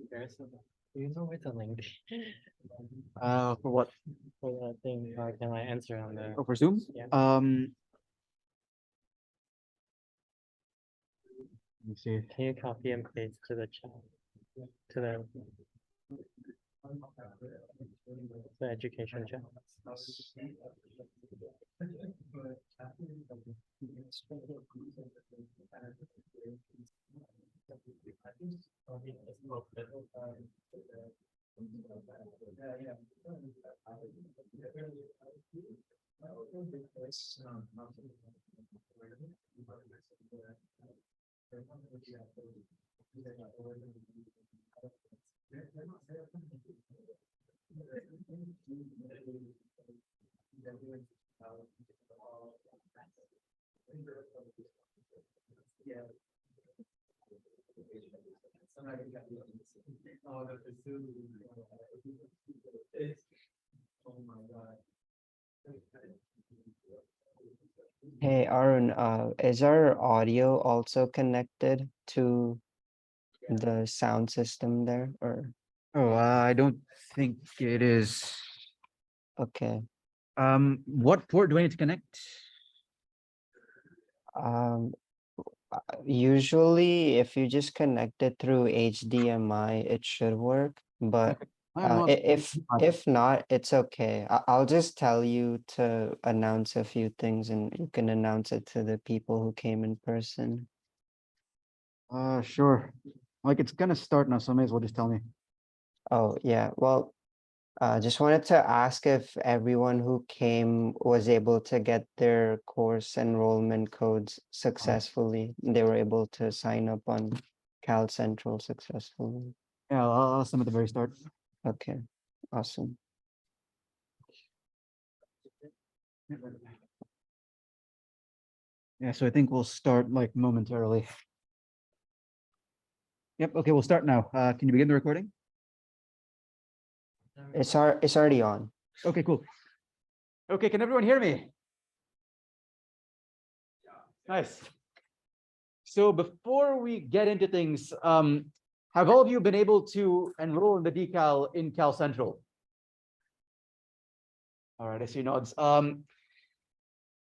Do you know where the link For what? for that thing? Can I answer on the? Oh, for Zoom? Yeah. Let me see. Can you copy and paste to the chat? To the education chat. Hey Arun, is our audio also connected to the sound system there, or Oh, I don't think it is. okay? What port do I need to connect? Um, Usually if you just connect it through HDMI, it should work, but I'm not. if not, it's okay. I'll just tell you to announce a few things and you can announce it to the people who came in person. Sure. Like it's gonna start now, so may as well just tell me. Oh, yeah. Well, just wanted to ask if everyone who came was able to get their course enrollment codes successfully. They were able to sign up on Cal Central successfully. Yeah, I'll ask them at the very start. Okay, awesome. Yeah, so I think we'll start like momentarily. Yep, okay, we'll start now. Can you begin the recording? It's already on. Okay, cool. Okay, can everyone hear me? Nice. So before we get into things, have all of you been able to enroll in the decal in Cal Central? All right, I see nods.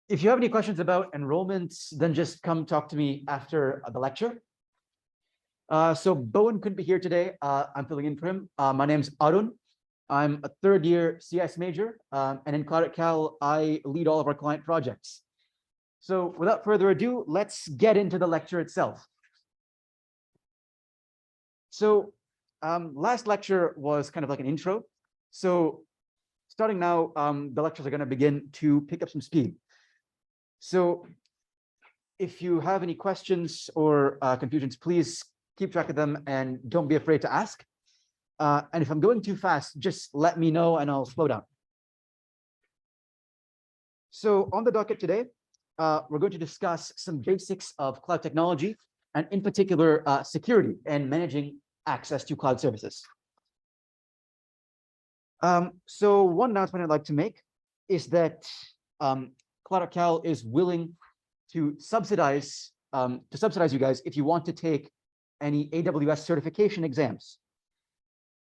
If you have any questions about enrollments, then just come talk to me after the lecture. So Bowen couldn't be here today. I'm filling in for him. My name's Arun. I'm a third year CS major, and in Cloud at Cal, I lead all of our client projects. So without further ado, let's get into the lecture itself. So last lecture was kind of like an intro. So starting now, the lectures are going to begin to pick up some speed. So if you have any questions or confusions, please keep track of them and don't be afraid to ask. And if I'm going too fast, just let me know and I'll slow down. So on the docket today, we're going to discuss some basics of cloud technology and in particular, security and managing access to cloud services. So one announcement I'd like to make is that Cloud at Cal is willing to subsidize you guys if you want to take any AWS certification exams.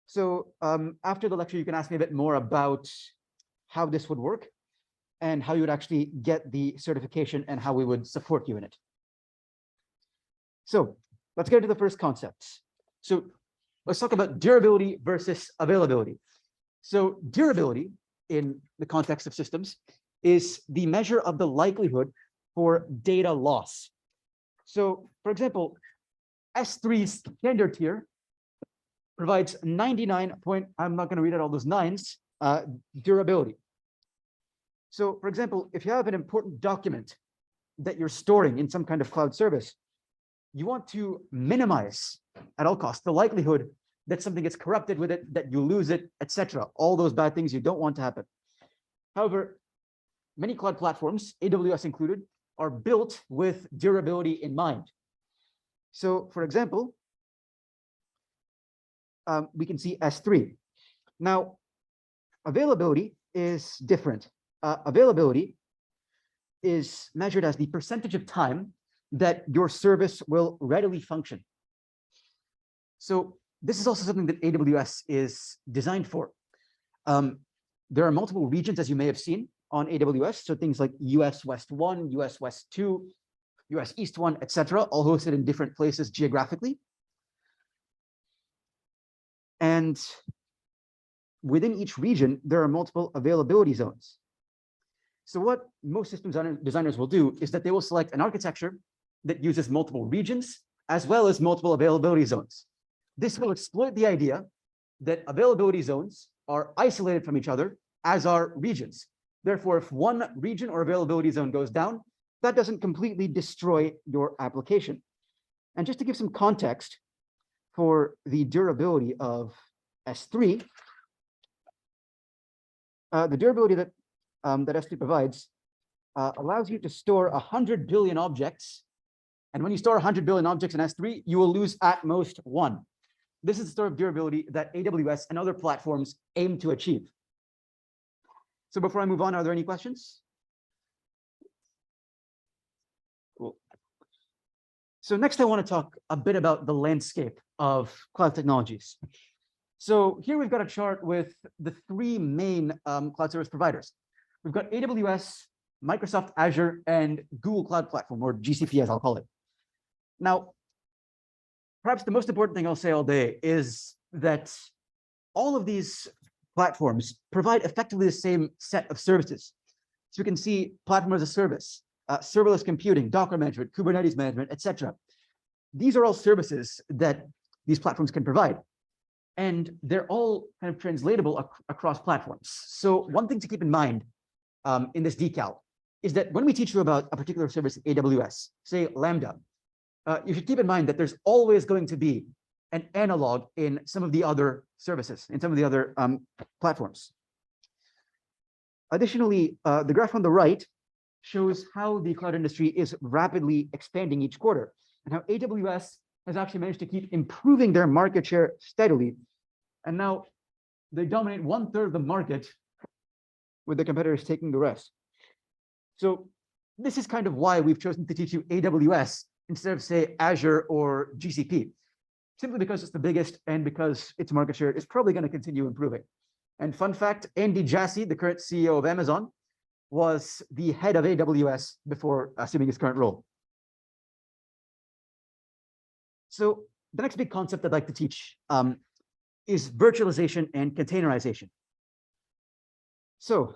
So after the lecture, you can ask me a bit more about how this would work and how you would actually get the certification and how we would support you in it. So let's get into the first concepts. So let's talk about durability versus availability. So durability in the context of systems is the measure of the likelihood for data loss. So for example, S3's standard tier provides 99 point, I'm not going to read out all those nines, durability. So for example, if you have an important document that you're storing in some kind of cloud service, you want to minimize at all costs the likelihood that something gets corrupted with it, that you lose it, etc. All those bad things you don't want to happen. However, many cloud platforms, AWS included, are built with durability in mind. So for example, we can see S3. Now, availability is different. Availability is measured as the percentage of time that your service will readily function. So this is also something that AWS is designed for. There are multiple regions, as you may have seen, on AWS. So things like US West 1, US West 2, US East 1, etc., all hosted in different places geographically. And within each region, there are multiple availability zones. So what most system designers will do is that they will select an architecture that uses multiple regions as well as multiple availability zones. This will exploit the idea that availability zones are isolated from each other, as are regions. Therefore, if one region or availability zone goes down, that doesn't completely destroy your application. And just to give some context for the durability of S3, the durability that S3 provides allows you to store 100 billion objects. And when you store 100 billion objects in S3, you will lose at most one. This is the sort of durability that AWS and other platforms aim to achieve. So before I move on, are there any questions? Cool. So next, I want to talk a bit about the landscape of cloud technologies. So here we've got a chart with the three main cloud service providers. We've got AWS, Microsoft Azure, and Google Cloud Platform, or GCP, as I'll call it. Now, perhaps the most important thing I'll say all day is that all of these platforms provide effectively the same set of services. So you can see platform as a service, serverless computing, Docker management, Kubernetes management, etc. These are all services that these platforms can provide. And they're all kind of translatable across platforms. So one thing to keep in mind in this decal is that when we teach you about a particular service in AWS, say Lambda, you should keep in mind that there's always going to be an analog in some of the other services, in some of the other platforms. Additionally, the graph on the right shows how the cloud industry is rapidly expanding each quarter and how AWS has actually managed to keep improving their market share steadily. And now they dominate 1/3 of the market, with the competitors taking the rest. So this is kind of why we've chosen to teach you AWS instead of, say, Azure or GCP, simply because it's the biggest and because its market share is probably going to continue improving. And fun fact, Andy Jassy, the current CEO of Amazon, was the head of AWS before assuming his current role. So the next big concept I'd like to teach is virtualization and containerization. So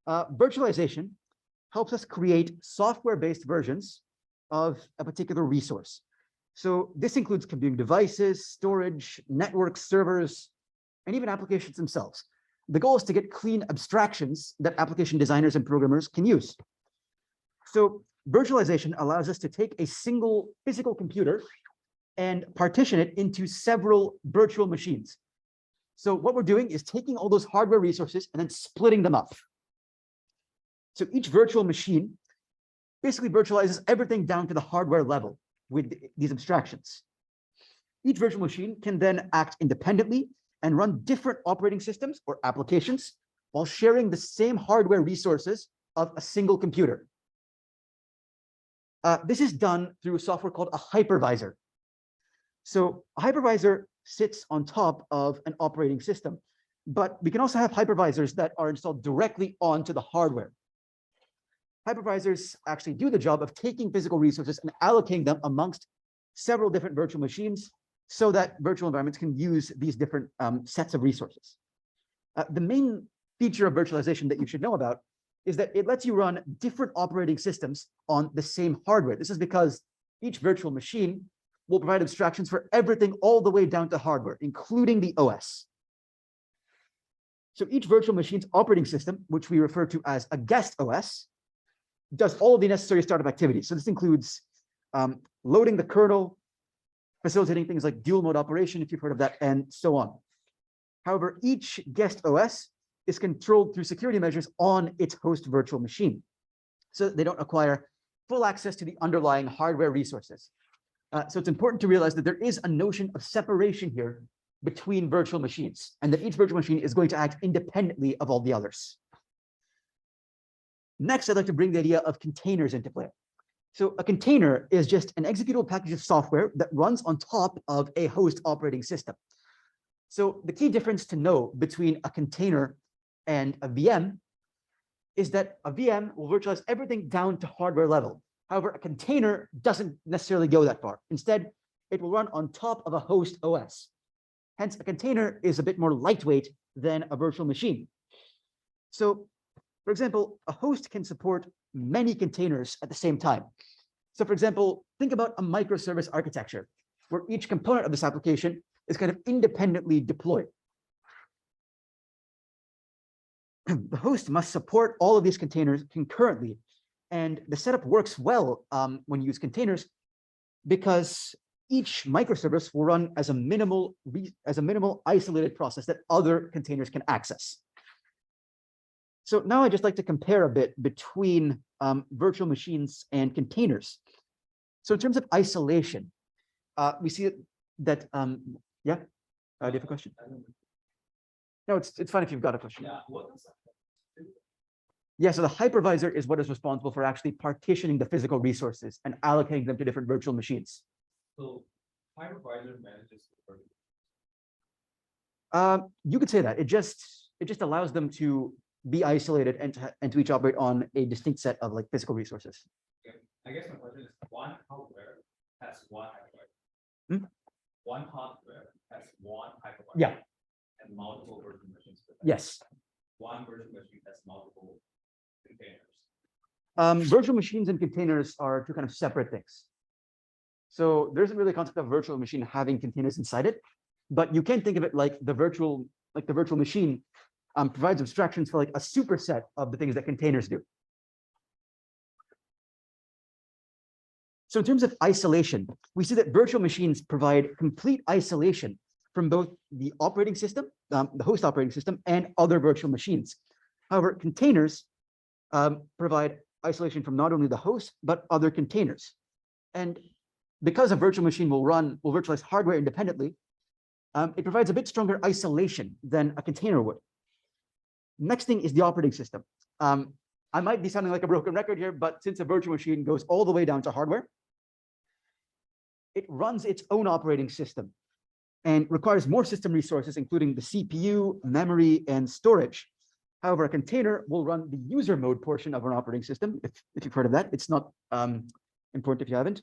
virtualization helps us create software-based versions of a particular resource. So this includes computing devices, storage, network servers, and even applications themselves. The goal is to get clean abstractions that application designers and programmers can use. So virtualization allows us to take a single physical computer and partition it into several virtual machines. So what we're doing is taking all those hardware resources and then splitting them up. So each virtual machine basically virtualizes everything down to the hardware level with these abstractions. Each virtual machine can then act independently and run different operating systems or applications while sharing the same hardware resources of a single computer. This is done through a software called a hypervisor. So a hypervisor sits on top of an operating system, but we can also have hypervisors that are installed directly onto the hardware. Hypervisors actually do the job of taking physical resources and allocating them amongst several different virtual machines so that virtual environments can use these different sets of resources. The main feature of virtualization that you should know about is that it lets you run different operating systems on the same hardware. This is because each virtual machine will provide abstractions for everything all the way down to hardware, including the OS. So each virtual machine's operating system, which we refer to as a guest OS, does all of the necessary startup activities. So this includes loading the kernel, facilitating things like dual mode operation, if you've heard of that, and so on. However, each guest OS is controlled through security measures on its host virtual machine, so that they don't acquire full access to the underlying hardware resources. So it's important to realize that there is a notion of separation here between virtual machines, and that each virtual machine is going to act independently of all the others. Next, I'd like to bring the idea of containers into play. So a container is just an executable package of software that runs on top of a host operating system. So the key difference to know between a container and a VM is that a VM will virtualize everything down to hardware level. However, a container doesn't necessarily go that far. Instead, it will run on top of a host OS. Hence, a container is a bit more lightweight than a virtual machine. So, for example, a host can support many containers at the same time. So, for example, think about a microservice architecture where each component of this application is kind of independently deployed. The host must support all of these containers concurrently. And the setup works well when you use containers because each microservice will run as a minimal isolated process that other containers can access. So now I'd just like to compare a bit between virtual machines and containers. So in terms of isolation, we see that, yeah, do you have a question? No, it's fine if you've got a question. Yeah, what does that do? Yeah, so the hypervisor is what is responsible for actually partitioning the physical resources and allocating them to different virtual machines. So hypervisor manages the You could say that it just allows them to be isolated and to each operate on a distinct set of like physical resources. Okay. I guess my question is one hardware has one hypervisor. Hmm? One hardware has one hypervisor. Yeah. And multiple virtual machines. Yes. One virtual machine has multiple containers. Virtual machines and containers are two kind of separate things. So there isn't really a concept of virtual machine having containers inside it, but you can think of it like the virtual machine provides abstractions for like a superset of the things that containers do. So in terms of isolation, we see that virtual machines provide complete isolation from both the operating system, the host operating system, and other virtual machines. However, containers provide isolation from not only the host, but other containers. And because a virtual machine will virtualize hardware independently, it provides a bit stronger isolation than a container would. Next thing is the operating system. I might be sounding like a broken record here, but since a virtual machine goes all the way down to hardware, it runs its own operating system and requires more system resources, including the CPU, memory, and storage. However, a container will run the user mode portion of an operating system, if you've heard of that. It's not important if you haven't,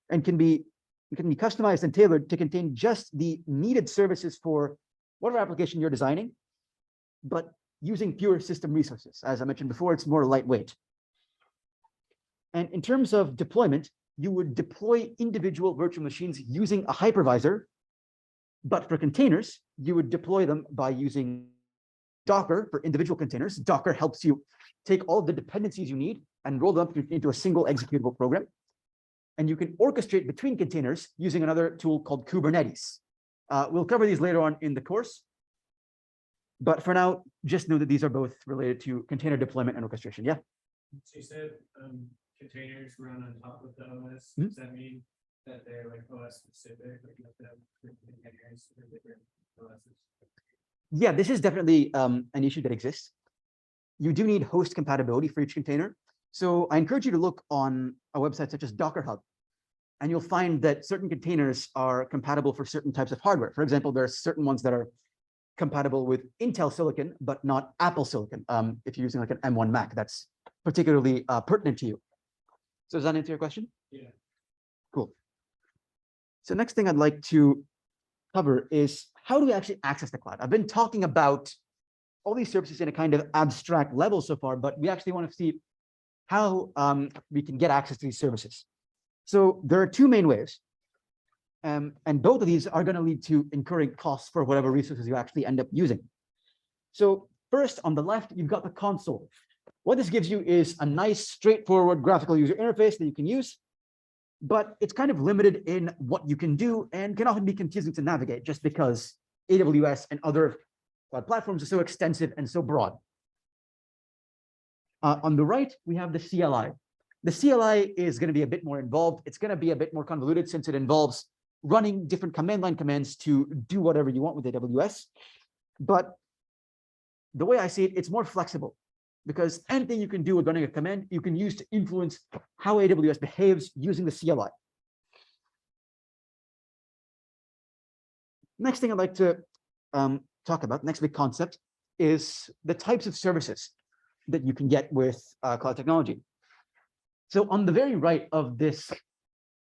and can be customized and tailored to contain just the needed services for whatever application you're designing, but using fewer system resources. As I mentioned before, it's more lightweight. And in terms of deployment, you would deploy individual virtual machines using a hypervisor, but for containers, you would deploy them by using Docker for individual containers. Docker helps you take all of the dependencies you need and roll them up into a single executable program. And you can orchestrate between containers using another tool called Kubernetes. We'll cover these later on in the course. But for now, just know that these are both related to container deployment and orchestration. Yeah. So you said containers run on top of the OS. Mhm. Does that mean that they're like OS specific, or you have to have different containers for different OSs? Yeah, this is definitely an issue that exists. You do need host compatibility for each container. So I encourage you to look on a website such as Docker Hub, and you'll find that certain containers are compatible for certain types of hardware. For example, there are certain ones that are compatible with Intel silicon, but not Apple silicon. If you're using like an M1 Mac, that's particularly pertinent to you. So does that answer your question? Yeah. Cool. So next thing I'd like to cover is how do we actually access the cloud? I've been talking about all these services in a kind of abstract level so far, but we actually want to see how we can get access to these services. So there are two main ways. And both of these are going to lead to incurring costs for whatever resources you actually end up using. So first, on the left, you've got the console. What this gives you is a nice, straightforward graphical user interface that you can use, but it's kind of limited in what you can do and can often be confusing to navigate just because AWS and other cloud platforms are so extensive and so broad. On the right, we have the CLI. The CLI is going to be a bit more involved. It's going to be a bit more convoluted since it involves running different command line commands to do whatever you want with AWS. But the way I see it, it's more flexible because anything you can do with running a command, you can use to influence how AWS behaves using the CLI. Next thing I'd like to talk about, next big concept, is the types of services that you can get with cloud technology. So on the very right of this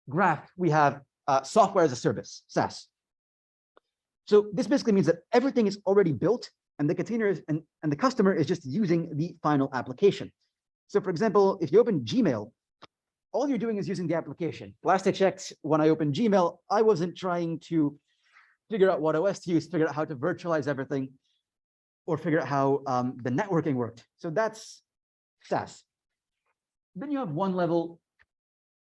graph, we have software as a service, SaaS. So this basically means that everything is already built and the container is, and the customer is just using the final application. So for example, if you open Gmail, all you're doing is using the application. Last I checked, when I opened Gmail, I wasn't trying to figure out what OS to use, figure out how to virtualize everything, or figure out how the networking worked. So that's SaaS. Then you have one level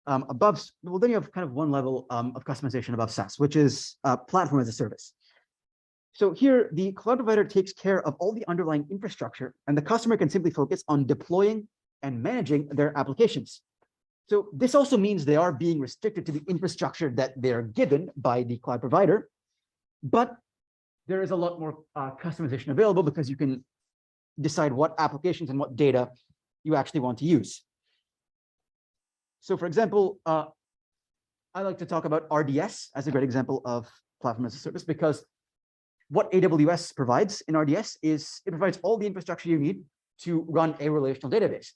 above, well, then you have kind of one level of customization above SaaS, which is platform as a service. So here, the cloud provider takes care of all the underlying infrastructure, and the customer can simply focus on deploying and managing their applications. So this also means they are being restricted to the infrastructure that they're given by the cloud provider, but there is a lot more customization available because you can decide what applications and what data you actually want to use. So for example, I like to talk about RDS as a great example of platform as a service, because what AWS provides in RDS is it provides all the infrastructure you need to run a relational database.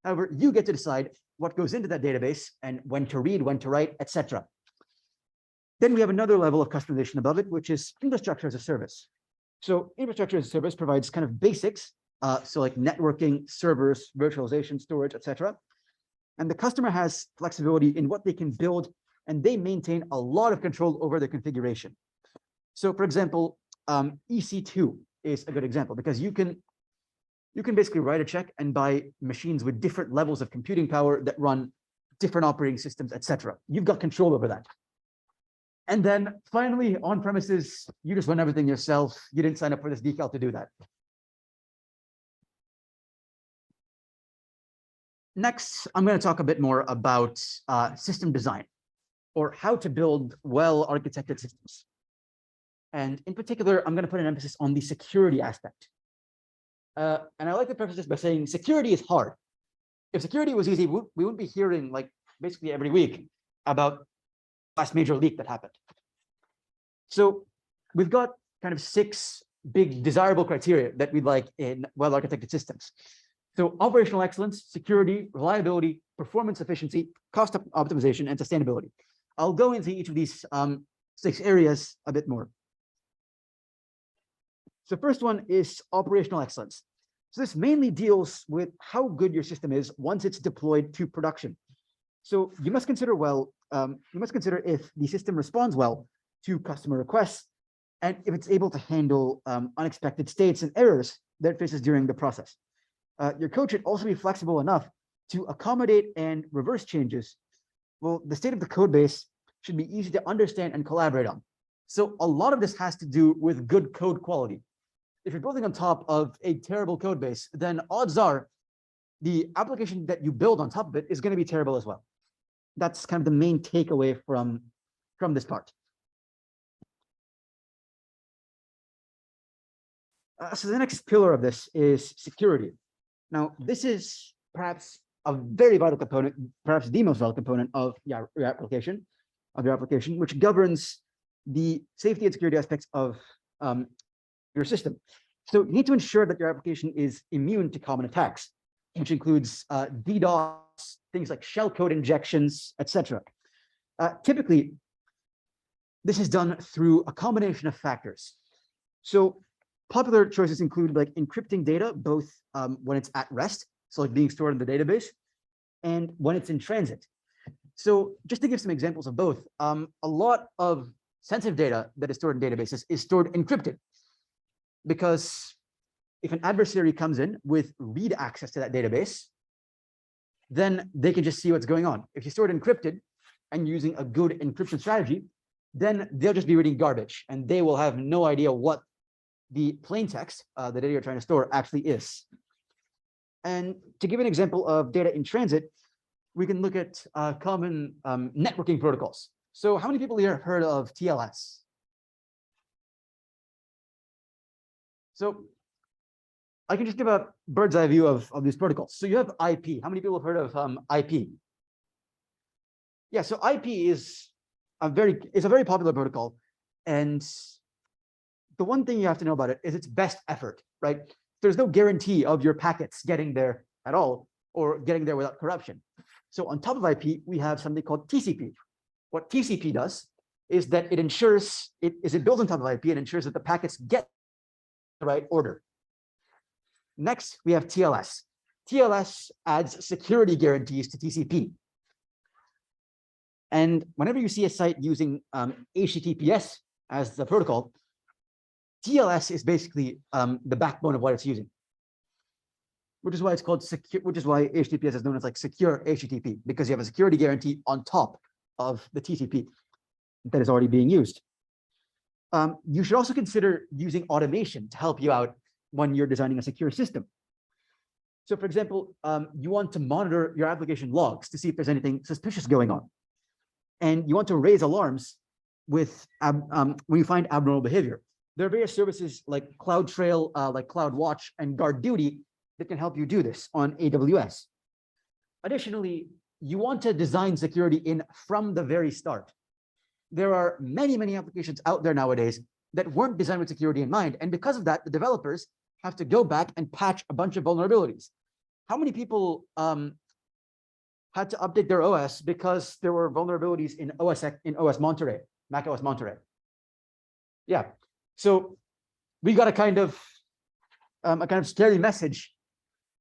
However, you get to decide what goes into that database and when to read, when to write, etc. Then we have another level of customization above it, which is infrastructure as a service. So infrastructure as a service provides kind of basics, so like networking, servers, virtualization, storage, etc. And the customer has flexibility in what they can build, and they maintain a lot of control over their configuration. So for example, EC2 is a good example, because you can basically write a check and buy machines with different levels of computing power that run different operating systems, etc. You've got control over that. And then finally, on premises, you just run everything yourself. You didn't sign up for this decal to do that. Next, I'm going to talk a bit more about system design, or how to build well-architected systems. And in particular, I'm going to put an emphasis on the security aspect. And I like to preface this by saying security is hard. If security was easy, we wouldn't be hearing like basically every week about last major leak that happened. So we've got kind of 6 big desirable criteria that we'd like in well-architected systems. So operational excellence, security, reliability, performance efficiency, cost optimization, and sustainability. I'll go into each of these 6 areas a bit more. So first one is operational excellence. So this mainly deals with how good your system is once it's deployed to production. So you must consider if the system responds well to customer requests, and if it's able to handle unexpected states and errors that it faces during the process. Your code should also be flexible enough to accommodate and reverse changes. Well, the state of the code base should be easy to understand and collaborate on. So a lot of this has to do with good code quality. If you're building on top of a terrible code base, then odds are the application that you build on top of it is going to be terrible as well. That's kind of the main takeaway from this part. So the next pillar of this is security. Now, this is perhaps a very vital component, perhaps the most vital component of your application, which governs the safety and security aspects of your system. So you need to ensure that your application is immune to common attacks, which includes DDoS, things like shellcode injections, etc. Typically, this is done through a combination of factors. So popular choices include like encrypting data, both when it's at rest, so like being stored in the database, and when it's in transit. So just to give some examples of both, a lot of sensitive data that is stored in databases is stored encrypted, because if an adversary comes in with read access to that database, then they can just see what's going on. If you store it encrypted and using a good encryption strategy, then they'll just be reading garbage and they will have no idea what the plain text, the data you're trying to store, actually is. And to give an example of data in transit, we can look at common networking protocols. So how many people here have heard of TLS? So I can just give a bird's eye view of these protocols. So you have IP. How many people have heard of IP? Yeah, so IP is a very popular protocol, and the one thing you have to know about it is its best effort, right? There's no guarantee of your packets getting there at all or getting there without corruption. So on top of IP, we have something called TCP. What TCP does is that it ensures, it builds on top of IP and ensures that the packets get the right order. Next, we have TLS. TLS adds security guarantees to TCP. And whenever you see a site using HTTPS as the protocol, TLS is basically the backbone of what it's using, which is why it's called secure, which is why HTTPS is known as like secure HTTP, because you have a security guarantee on top of the TCP that is already being used. You should also consider using automation to help you out when you're designing a secure system. So for example, you want to monitor your application logs to see if there's anything suspicious going on. And you want to raise alarms with when you find abnormal behavior. There are various services like CloudTrail, like CloudWatch and GuardDuty that can help you do this on AWS. Additionally, you want to design security in from the very start. There are many, many applications out there nowadays that weren't designed with security in mind. And because of that, the developers have to go back and patch a bunch of vulnerabilities. How many people had to update their OS because there were vulnerabilities in OS Monterey, Mac OS Monterey? Yeah, so we got a kind of scary message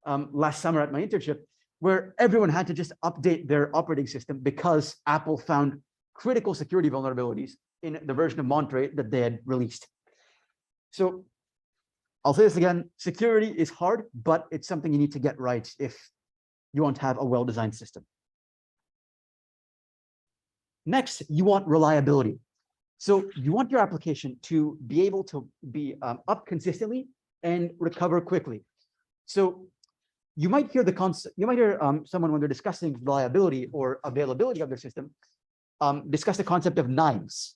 last summer at my internship, where everyone had to just update their operating system because Apple found critical security vulnerabilities in the version of Monterey that they had released. So I'll say this again, security is hard, but it's something you need to get right if you want to have a well-designed system. Next, you want reliability. So you want your application to be able to be up consistently and recover quickly. So you might hear the concept, you might hear someone when they're discussing reliability or availability of their system, discuss the concept of nines.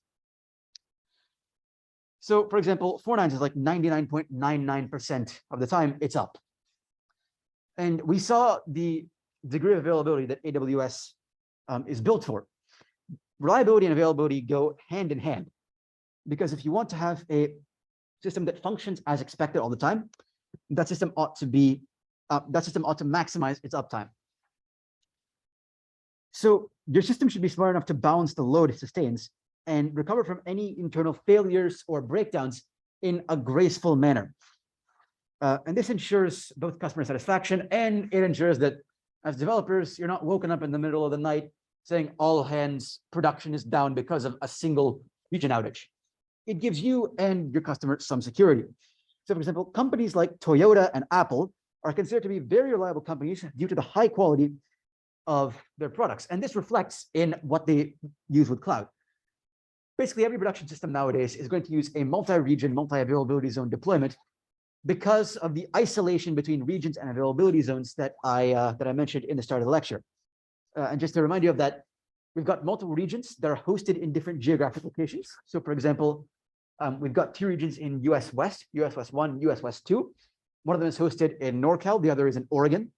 So for example, 4 nines is like 99.99% of the time it's up. And we saw the degree of availability that AWS is built for. Reliability and availability go hand in hand, because if you want to have a system that functions as expected all the time, that system ought to maximize its uptime. So your system should be smart enough to balance the load it sustains and recover from any internal failures or breakdowns in a graceful manner. And this ensures both customer satisfaction, and it ensures that as developers, you're not woken up in the middle of the night saying all hands production is down because of a single region outage. It gives you and your customer some security. So for example, companies like Toyota and Apple are considered to be very reliable companies due to the high quality of their products. And this reflects in what they use with cloud. Basically, every production system nowadays is going to use a multi-region, multi-availability zone deployment because of the isolation between regions and availability zones that I mentioned in the start of the lecture. And just to remind you of that, we've got multiple regions that are hosted in different geographic locations. So for example, we've got 2 regions in US West 1, US West 2. One of them is hosted in NorCal, the other is in Oregon.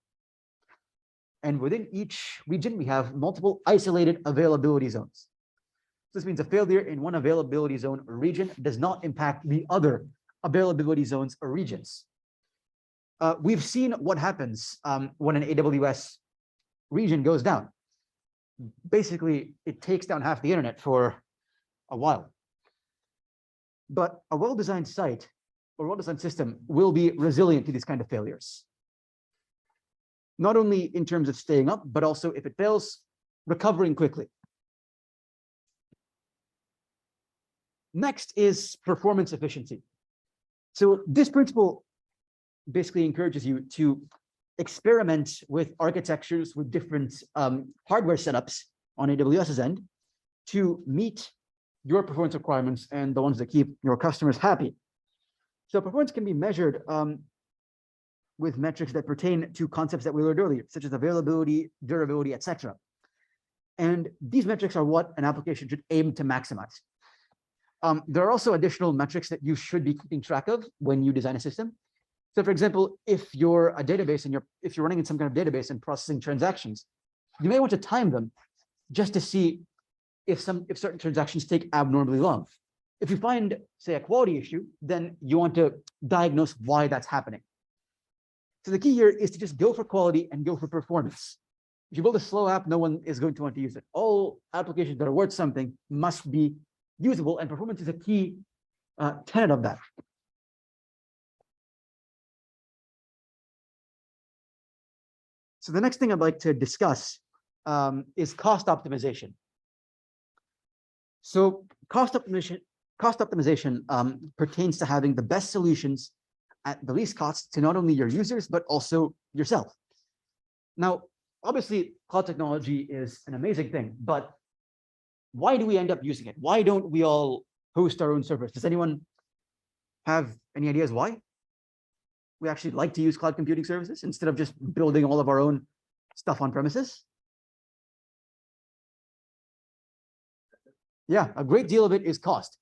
And within each region, we have multiple isolated availability zones. This means a failure in one availability zone or region does not impact the other availability zones or regions. We've seen what happens when an AWS region goes down. Basically, it takes down half the internet for a while. But a well-designed site or well-designed system will be resilient to these kind of failures. Not only in terms of staying up, but also if it fails, recovering quickly. Next is performance efficiency. So this principle basically encourages you to experiment with architectures with different hardware setups on AWS's end to meet your performance requirements and the ones that keep your customers happy. So performance can be measured with metrics that pertain to concepts that we learned earlier, such as availability, durability, etc. And these metrics are what an application should aim to maximize. There are also additional metrics that you should be keeping track of when you design a system. So for example, if you're a database and if you're running in some kind of database and processing transactions, you may want to time them just to see if certain transactions take abnormally long. If you find, say, a quality issue, then you want to diagnose why that's happening. So the key here is to just go for quality and go for performance. If you build a slow app, no one is going to want to use it. All applications that are worth something must be usable, and performance is a key tenet of that. So the next thing I'd like to discuss is cost optimization. So cost optimization pertains to having the best solutions at the least cost to not only your users, but also yourself. Now, obviously, cloud technology is an amazing thing, but why do we end up using it? Why don't we all host our own servers? Does anyone have any ideas why we actually like to use cloud computing services instead of just building all of our own stuff on premises? Yeah, a great deal of it is cost.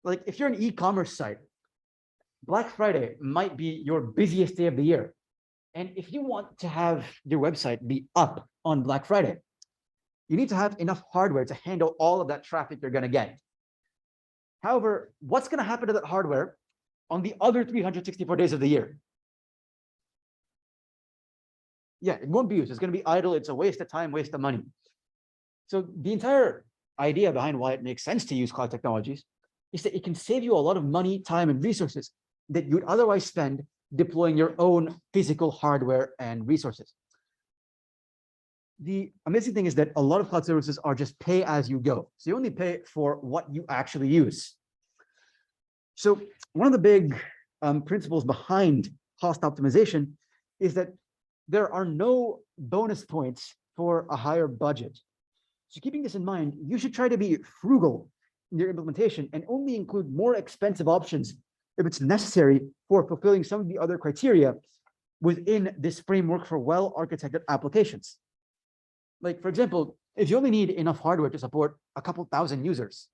Like if you're an e-commerce site, Black Friday might be your busiest day of the year. And if you want to have your website be up on Black Friday, you need to have enough hardware to handle all of that traffic you're going to get. However, what's going to happen to that hardware on the other 364 days of the year? Yeah, it won't be used. It's going to be idle. It's a waste of time, waste of money. So the entire idea behind why it makes sense to use cloud technologies is that it can save you a lot of money, time, and resources that you'd otherwise spend deploying your own physical hardware and resources. The amazing thing is that a lot of cloud services are just pay as you go. So you only pay for what you actually use. So one of the big principles behind cost optimization is that there are no bonus points for a higher budget. So keeping this in mind, you should try to be frugal in your implementation and only include more expensive options if it's necessary for fulfilling some of the other criteria within this framework for well-architected applications. Like, for example, if you only need enough hardware to support a couple thousand users,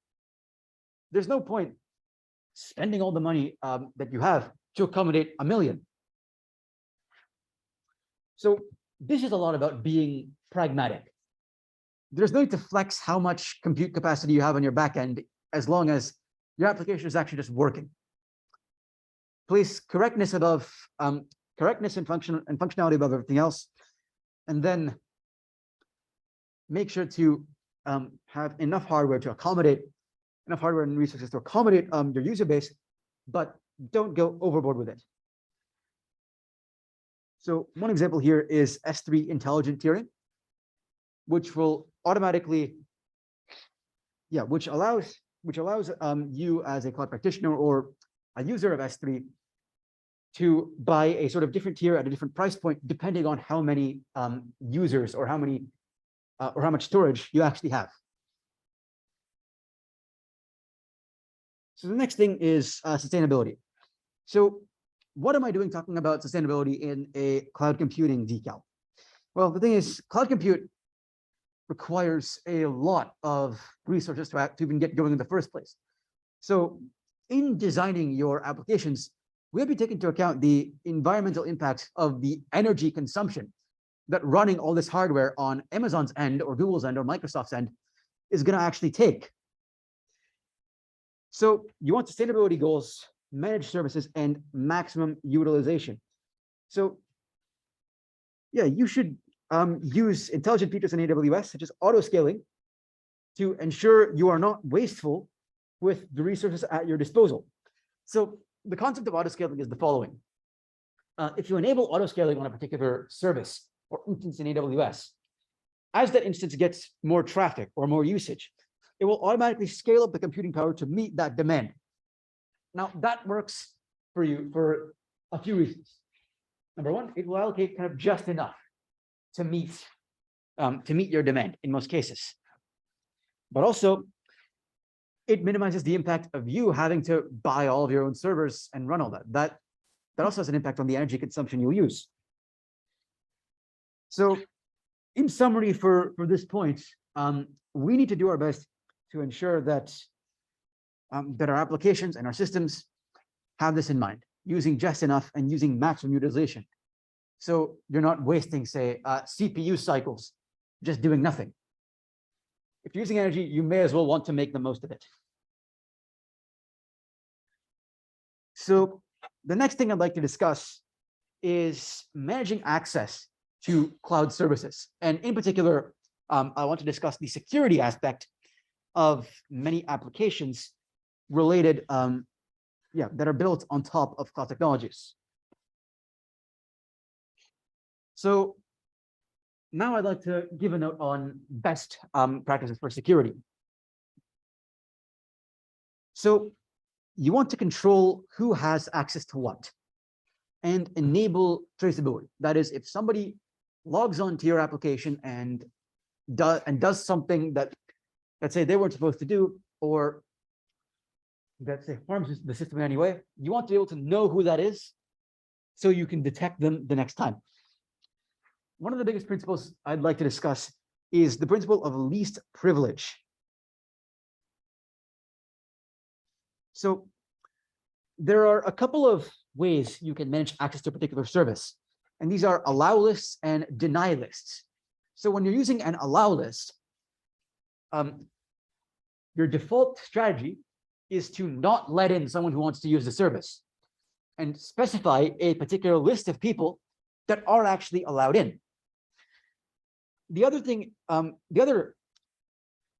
there's no point spending all the money that you have to accommodate 1 million. So this is a lot about being pragmatic. There's no need to flex how much compute capacity you have on your backend as long as your application is actually just working. Place correctness above correctness and functionality above everything else, and then make sure to have enough hardware to accommodate enough hardware and resources to accommodate your user base, but don't go overboard with it. So one example here is S3 intelligent tiering, which will automatically, which allows you as a cloud practitioner or a user of S3 to buy a sort of different tier at a different price point, depending on how many users or how much storage you actually have. So the next thing is sustainability. So what am I doing talking about sustainability in a cloud computing decal? Well, the thing is, cloud compute requires a lot of resources to even get going in the first place. So in designing your applications, we have to take into account the environmental impact of the energy consumption that running all this hardware on Amazon's end or Google's end or Microsoft's end is going to actually take. So you want sustainability goals, managed services, and maximum utilization. So yeah, you should use intelligent features in AWS, such as auto scaling, to ensure you are not wasteful with the resources at your disposal. So the concept of auto scaling is the following. If you enable auto scaling on a particular service or instance in AWS, as that instance gets more traffic or more usage, it will automatically scale up the computing power to meet that demand. Now, that works for you for a few reasons. Number one, it will allocate kind of just enough to meet your demand in most cases. But also, it minimizes the impact of you having to buy all of your own servers and run all that. That also has an impact on the energy consumption you'll use. So in summary for this point, we need to do our best to ensure that, that our applications and our systems have this in mind, using just enough and using maximum utilization. So you're not wasting, say, CPU cycles, just doing nothing. If you're using energy, you may as well want to make the most of it. So the next thing I'd like to discuss is managing access to cloud services. And in particular, I want to discuss the security aspect of many applications related, that are built on top of cloud technologies. So now I'd like to give a note on best practices for security. So you want to control who has access to what and enable traceability. That is, if somebody logs on to your application and does something that, let's say, they weren't supposed to do, or that say harms the system in any way, you want to be able to know who that is so you can detect them the next time. One of the biggest principles I'd like to discuss is the principle of least privilege. So there are a couple of ways you can manage access to a particular service, and these are allow lists and deny lists. So when you're using an allow list, your default strategy is to not let in someone who wants to use the service and specify a particular list of people that are actually allowed in. The other thing, the other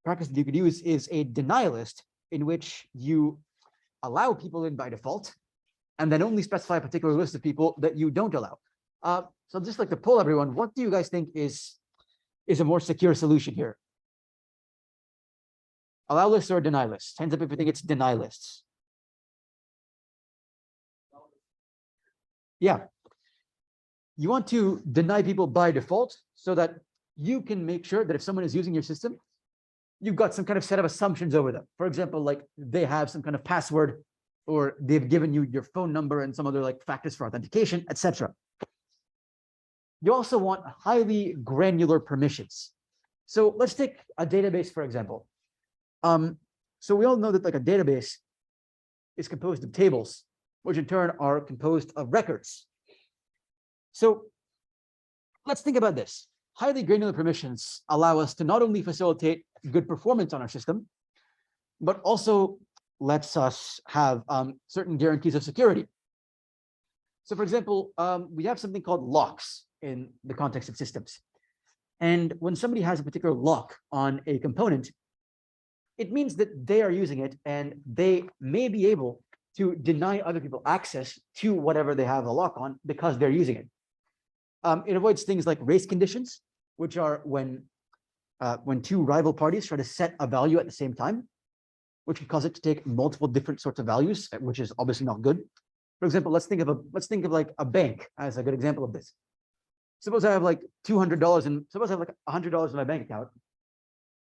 practice that you could use is a deny list, in which you allow people in by default and then only specify a particular list of people that you don't allow. So I'd just like to poll everyone, what do you guys think is a more secure solution here? Allow lists or deny lists? Hands up if you think it's deny lists. Yeah. You want to deny people by default so that you can make sure that if someone is using your system, you've got some kind of set of assumptions over them. For example, like they have some kind of password, or they've given you your phone number and some other like factors for authentication, etc. You also want highly granular permissions. So let's take a database, for example. So we all know that like a database is composed of tables, which in turn are composed of records. So let's think about this. Highly granular permissions allow us to not only facilitate good performance on our system, but also lets us have certain guarantees of security. So for example, we have something called locks in the context of systems. And when somebody has a particular lock on a component, it means that they are using it and they may be able to deny other people access to whatever they have a lock on because they're using it. It avoids things like race conditions, which are when two rival parties try to set a value at the same time, which can cause it to take multiple different sorts of values, which is obviously not good. For example, let's think of like a bank as a good example of this. Suppose I have like $200 and suppose I have like $100 in my bank account,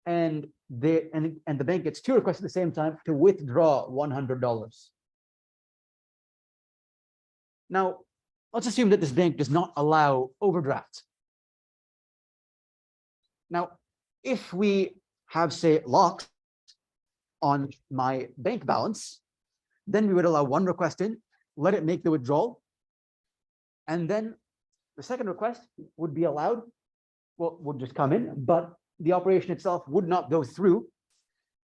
and the bank gets two requests at the same time to withdraw $100. Now, let's assume that this bank does not allow overdraft. Now, if we have, say, locks on my bank balance, then we would allow one request in, let it make the withdrawal, and then the second request would be allowed, well, would just come in, but the operation itself would not go through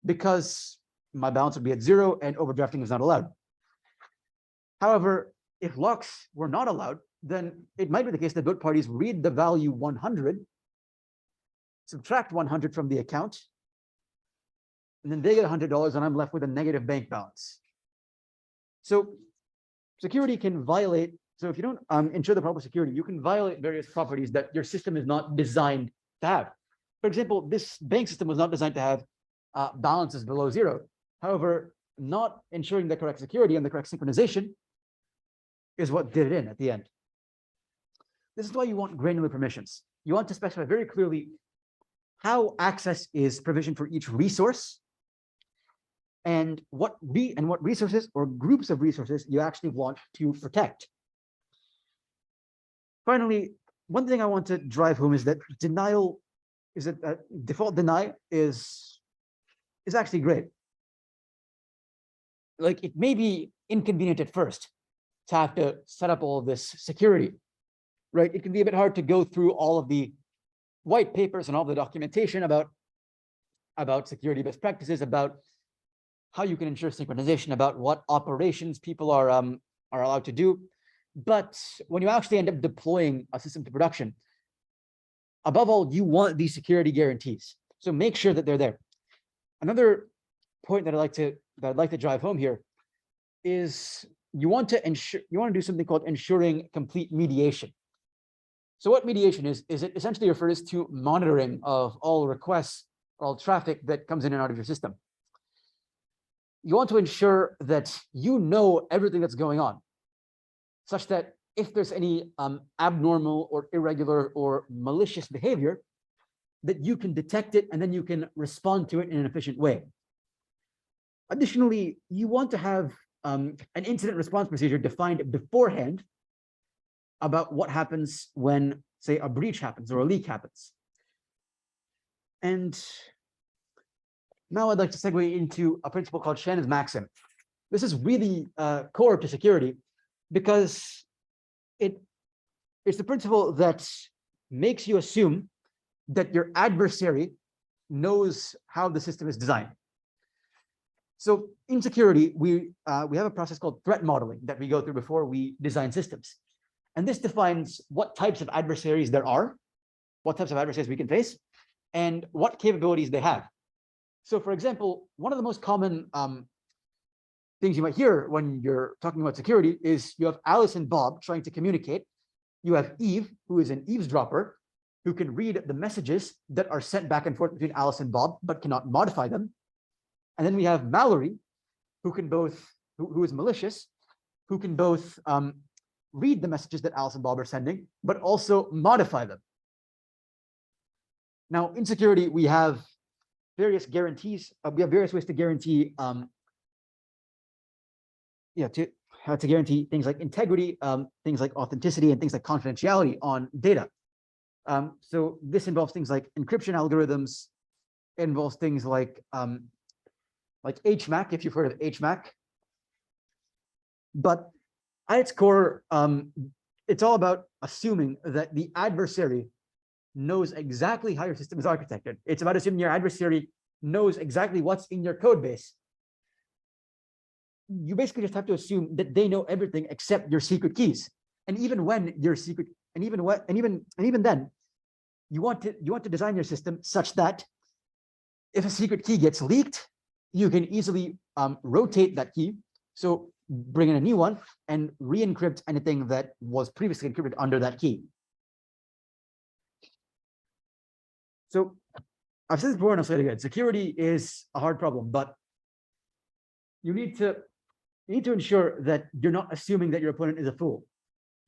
because my balance would be at zero and overdrafting is not allowed. However, if locks were not allowed, then it might be the case that both parties read the value 100, subtract 100 from the account, and then they get $100 and I'm left with a negative bank balance. So security can violate, so if you don't ensure the proper security, you can violate various properties that your system is not designed to have. For example, this bank system was not designed to have balances below zero. However, not ensuring the correct security and the correct synchronization is what did it in at the end. This is why you want granular permissions. You want to specify very clearly how access is provisioned for each resource and what resources or groups of resources you actually want to protect. Finally, one thing I want to drive home is that default deny is actually great. Like, it may be inconvenient at first to have to set up all of this security, right? It can be a bit hard to go through all of the white papers and all the documentation about security best practices, about how you can ensure synchronization, about what operations people are allowed to do. But when you actually end up deploying a system to production, above all, you want these security guarantees. So make sure that they're there. Another point that I'd like to drive home here is you want to do something called ensuring complete mediation. So what mediation is it essentially refers to monitoring of all requests, all traffic that comes in and out of your system. You want to ensure that you know everything that's going on, such that if there's any abnormal or irregular or malicious behavior, that you can detect it and then you can respond to it in an efficient way. Additionally, you want to have an incident response procedure defined beforehand about what happens when, say, a breach happens or a leak happens. And now I'd like to segue into a principle called Shannon's maxim. This is really core to security because it's the principle that makes you assume that your adversary knows how the system is designed. So in security, we have a process called threat modeling that we go through before we design systems. And this defines what types of adversaries there are, what types of adversaries we can face, and what capabilities they have. So for example, one of the most common things you might hear when you're talking about security is you have Alice and Bob trying to communicate. You have Eve, who is an eavesdropper, who can read the messages that are sent back and forth between Alice and Bob, but cannot modify them. And then we have Mallory, who can who is malicious, who can both read the messages that Alice and Bob are sending, but also modify them. Now, in security, we have various guarantees. We have various ways to guarantee, to guarantee things like integrity, things like authenticity, and things like confidentiality on data. So this involves things like encryption algorithms. It involves things like HMAC, if you've heard of HMAC. But at its core, it's all about assuming that the adversary knows exactly how your system is architected. It's about assuming your adversary knows exactly what's in your code base. You basically just have to assume that they know everything except your secret keys. And even when your secret, and even then, you want to design your system such that if a secret key gets leaked, you can easily rotate that key. So bring in a new one and re-encrypt anything that was previously encrypted under that key. So I've said this before and I'll say it again. Security is a hard problem, but you need to ensure that you're not assuming that your opponent is a fool.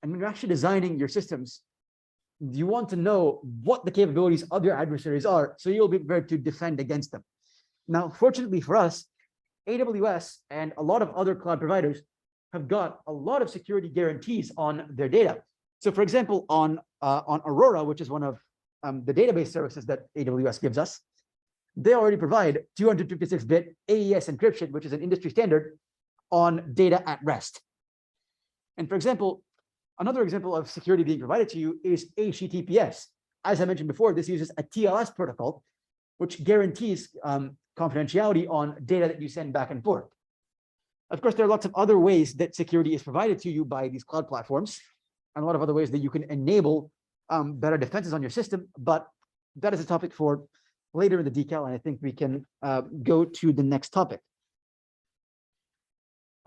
And when you're actually designing your systems, you want to know what the capabilities of your adversaries are, so you'll be prepared to defend against them. Now, fortunately for us, AWS and a lot of other cloud providers have got a lot of security guarantees on their data. So for example, on Aurora, which is one of the database services that AWS gives us, they already provide 256-bit AES encryption, which is an industry standard on data at rest. And for example, another example of security being provided to you is HTTPS. As I mentioned before, this uses a TLS protocol, which guarantees confidentiality on data that you send back and forth. Of course, there are lots of other ways that security is provided to you by these cloud platforms, and a lot of other ways that you can enable better defenses on your system, but that is a topic for later in the decal, and I think we can go to the next topic.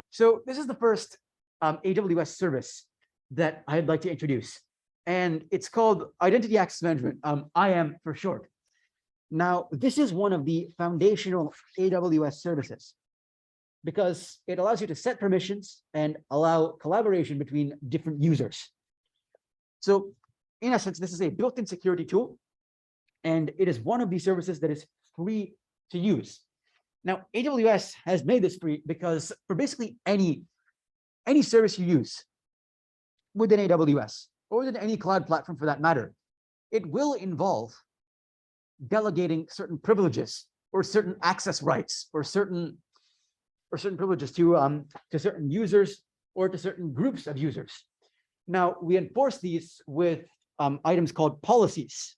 So this is the first AWS service that I'd like to introduce, and it's called Identity Access Management, IAM for short. Now, this is one of the foundational AWS services because it allows you to set permissions and allow collaboration between different users. So in essence, this is a built-in security tool, and it is one of these services that is free to use. Now, AWS has made this free because for basically any service you use within AWS or within any cloud platform for that matter, it will involve delegating certain privileges or certain access rights or certain privileges to certain users or to certain groups of users. Now, we enforce these with items called policies.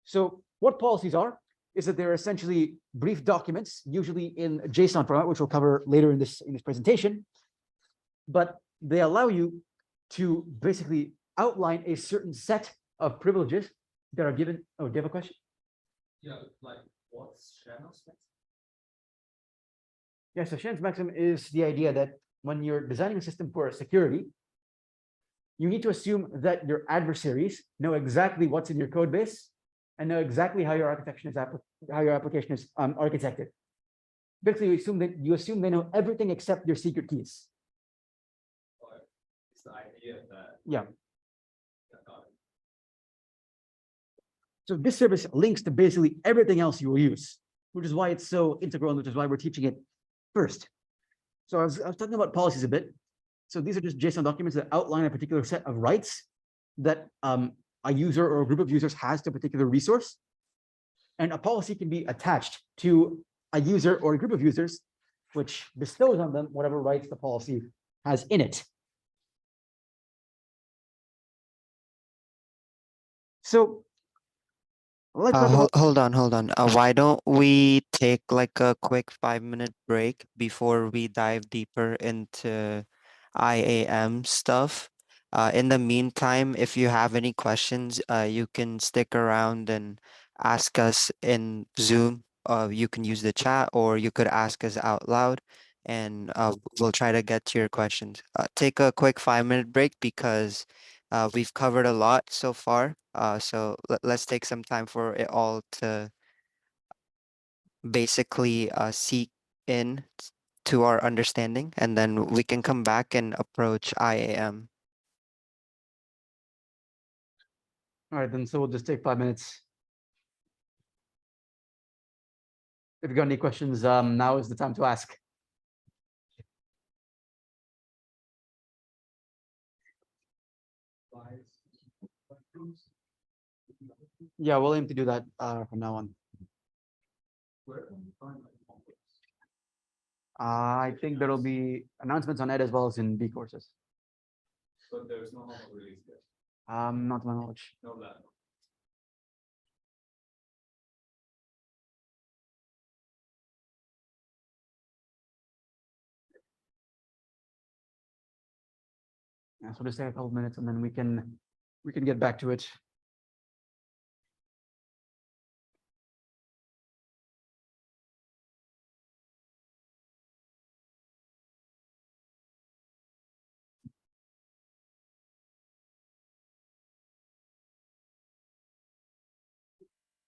So what policies are is that they're essentially brief documents, usually in JSON format, which we'll cover later in this presentation. But they allow you to basically outline a certain set of privileges that are given. Oh, do you have a question? Yeah, like what's Shannon's maximum? Yeah, so Shannon's maximum is the idea that when you're designing a system for security, you need to assume that your adversaries know exactly what's in your code base and know exactly how your application is architected. Basically, you assume they know everything except your secret keys. It's the idea that. Yeah. Got it. So this service links to basically everything else you will use, which is why it's so integral and which is why we're teaching it first. So I was talking about policies a bit. So these are just JSON documents that outline a particular set of rights that a user or a group of users has to a particular resource. And a policy can be attached to a user or a group of users, which bestows on them whatever rights the policy has in it. So let's talk about. Hold on. Why don't we take like a quick 5-minute break before we dive deeper into IAM stuff? In the meantime, if you have any questions, you can stick around and ask us in Zoom. You can use the chat or you could ask us out loud and we'll try to get to your questions. Take a quick 5-minute break because we've covered a lot so far. So let's take some time for it all to basically seek in to our understanding, and then we can come back and approach IAM. All right, then so we'll just take 5 minutes. If you got any questions, now is the time to ask. Yeah, we'll aim to do that from now on. Where can we find like conflicts? I think there'll be announcements on Ed as well as in B courses. But there's no normal release yet. Not to my knowledge. No that. Yeah, so just take a couple minutes and then we can get back to it.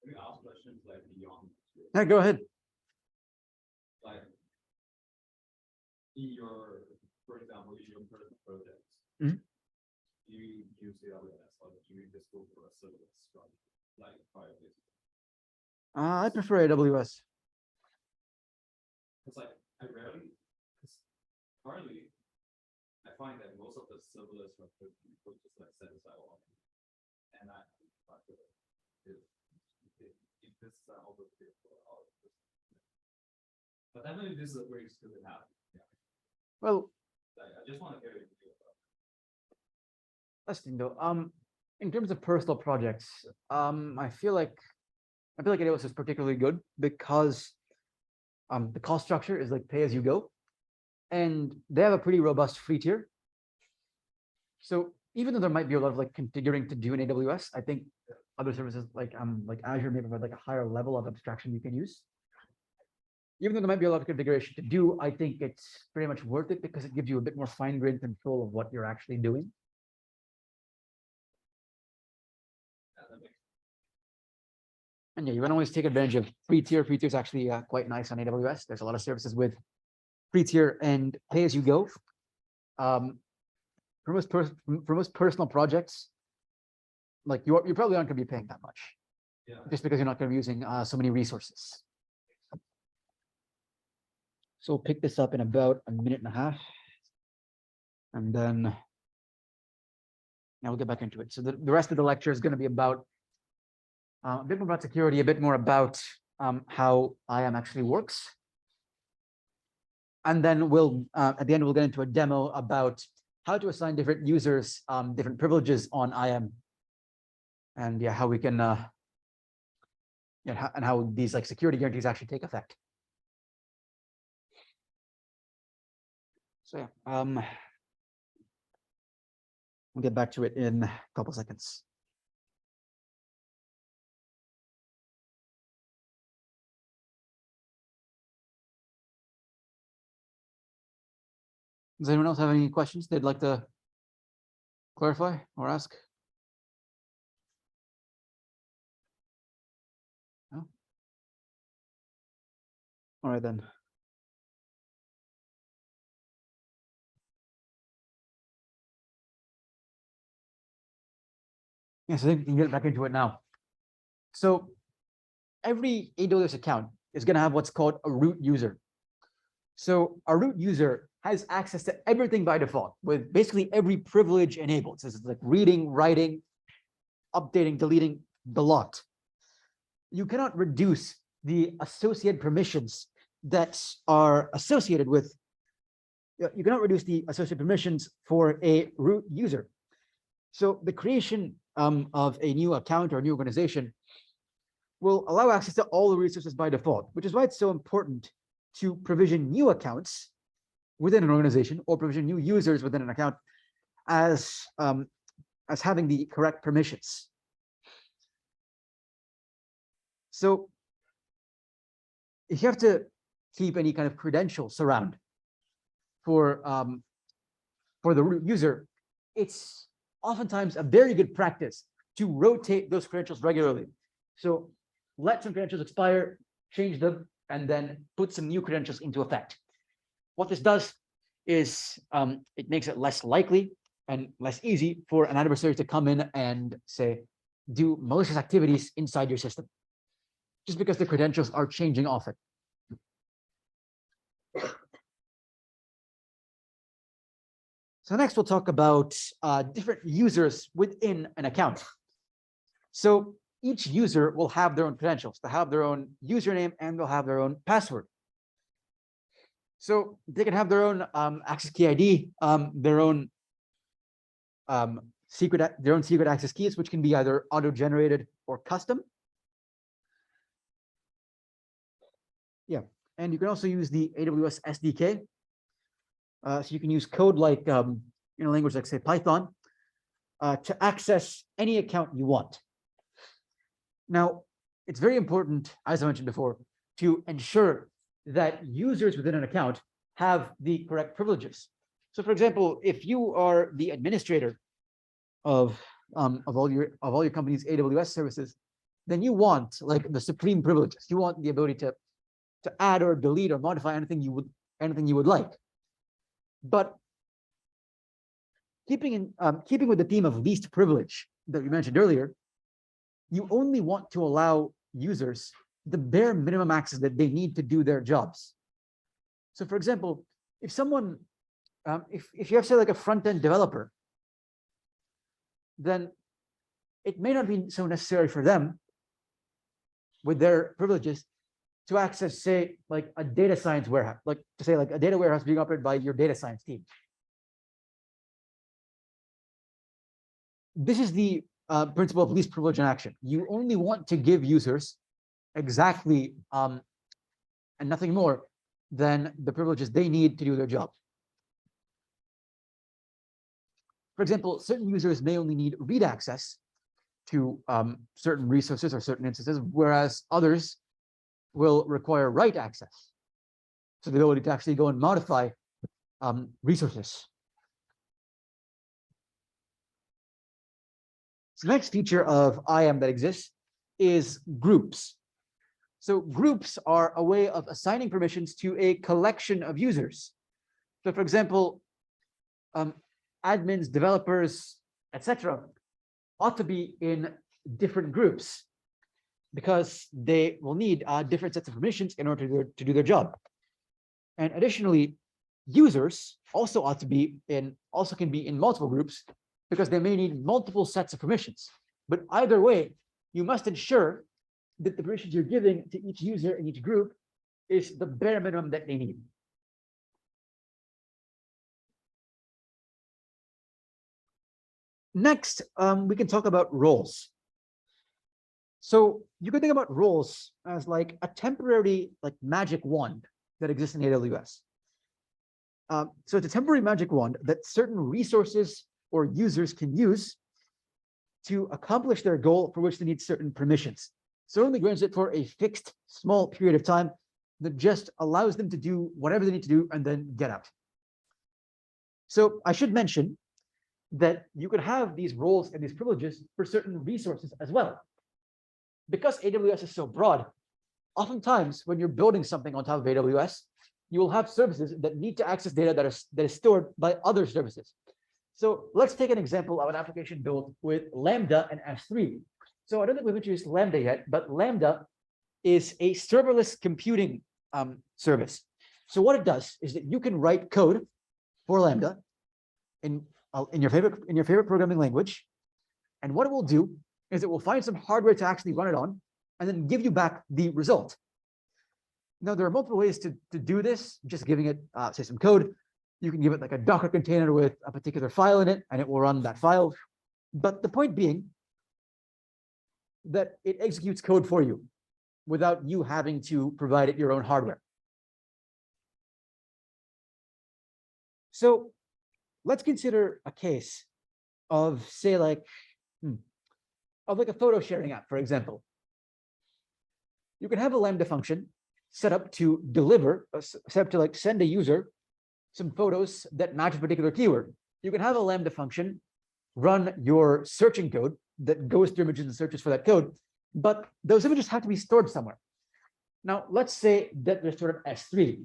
We ask questions like beyond. Yeah, go ahead. Like in your, for example, in your personal projects, Mhm. you use AWS or do you just go for a serverless structure like Firebase? I prefer AWS. It's like I rarely, because currently I find that most of the serverless structures people just like set aside all. And I if this is all the but I know this is a very stupid habit. Yeah. Well, Like, I just want to get it. that's the thing though. In terms of personal projects, I feel like AWS is particularly good because the cost structure is like pay as you go, and they have a pretty robust free tier. So even though there might be a lot of like configuring to do in AWS, I think other services like Azure may provide like a higher level of abstraction you can use. Even though there might be a lot of configuration to do, I think it's pretty much worth it because it gives you a bit more fine-grained control of what you're actually doing. And yeah, you can always take advantage of free tier. Free tier is actually quite nice on AWS. There's a lot of services with free tier and pay as you go. For most personal projects, like you probably aren't going to be paying that much. Yeah. Just because you're not going to be using so many resources. So we'll pick this up in about a minute and a half. And then now we'll get back into it. So the rest of the lecture is going to be about a bit more about security, a bit more about how IAM actually works. And then we'll, at the end, we'll get into a demo about how to assign different users different privileges on IAM. And yeah, how we can and how these like security guarantees actually take effect. So yeah, we'll get back to it in a couple seconds. Does anyone else have any questions they'd like to clarify or ask? No? All right then. Yes, I think we can get back into it now. So every AWS account is going to have what's called a root user. So a root user has access to everything by default with basically every privilege enabled. So it's like reading, writing, updating, deleting, the lot. You cannot reduce the associated permissions that are associated with, you cannot reduce the associated permissions for a root user. So the creation of a new account or a new organization will allow access to all the resources by default, which is why it's so important to provision new accounts within an organization or provision new users within an account as having the correct permissions. So if you have to keep any kind of credentials around for the root user, it's oftentimes a very good practice to rotate those credentials regularly. So let some credentials expire, change them, and then put some new credentials into effect. What this does is it makes it less likely and less easy for an adversary to come in and say, do malicious activities inside your system, just because the credentials are changing often. So next we'll talk about different users within an account. So each user will have their own credentials. They'll have their own username and they'll have their own password. So they can have their own access key ID, their own secret access keys, which can be either auto-generated or custom. Yeah, and you can also use the AWS SDK. So you can use code like in a language like say Python to access any account you want. Now, it's very important, as I mentioned before, to ensure that users within an account have the correct privileges. So, for example, if you are the administrator of all your company's AWS services, then you want like the supreme privileges. You want the ability to add or delete or modify anything you would like. But keeping with the theme of least privilege that we mentioned earlier, you only want to allow users the bare minimum access that they need to do their jobs. So, for example, if someone, if you have say like a front-end developer, then it may not be so necessary for them with their privileges to access, say, like a data science warehouse, like to say like a data warehouse being operated by your data science team. This is the principle of least privilege in action. You only want to give users exactly and nothing more than the privileges they need to do their job. For example, certain users may only need read access to certain resources or certain instances, whereas others will require write access. So the ability to actually go and modify resources. So the next feature of IAM that exists is groups. So groups are a way of assigning permissions to a collection of users. So for example, admins, developers, etc., ought to be in different groups because they will need different sets of permissions in order to do their job. And additionally, users also ought to be can be in multiple groups because they may need multiple sets of permissions. But either way, you must ensure that the permissions you're giving to each user in each group is the bare minimum that they need. Next, we can talk about roles. So you can think about roles as like a temporary like magic wand that exists in AWS. So it's a temporary magic wand that certain resources or users can use to accomplish their goal for which they need certain permissions. So it only grants it for a fixed small period of time that just allows them to do whatever they need to do and then get out. So I should mention that you could have these roles and these privileges for certain resources as well. Because AWS is so broad, oftentimes when you're building something on top of AWS, you will have services that need to access data that is stored by other services. So let's take an example of an application built with Lambda and S3. So I don't think we've introduced Lambda yet, but Lambda is a serverless computing service. So what it does is that you can write code for Lambda in your favorite programming language, and what it will do is it will find some hardware to actually run it on, and then give you back the result. Now there are multiple ways to do this. Just giving it say some code. You can give it like a Docker container with a particular file in it, and it will run that file. But the point being that it executes code for you without you having to provide it your own hardware. So let's consider a case of say like a photo sharing app, for example. You can have a Lambda function set up to deliver, set up to like send a user some photos that match a particular keyword. You can have a Lambda function run your searching code that goes through images and searches for that code, but those images have to be stored somewhere. Now, let's say that they're stored at S3.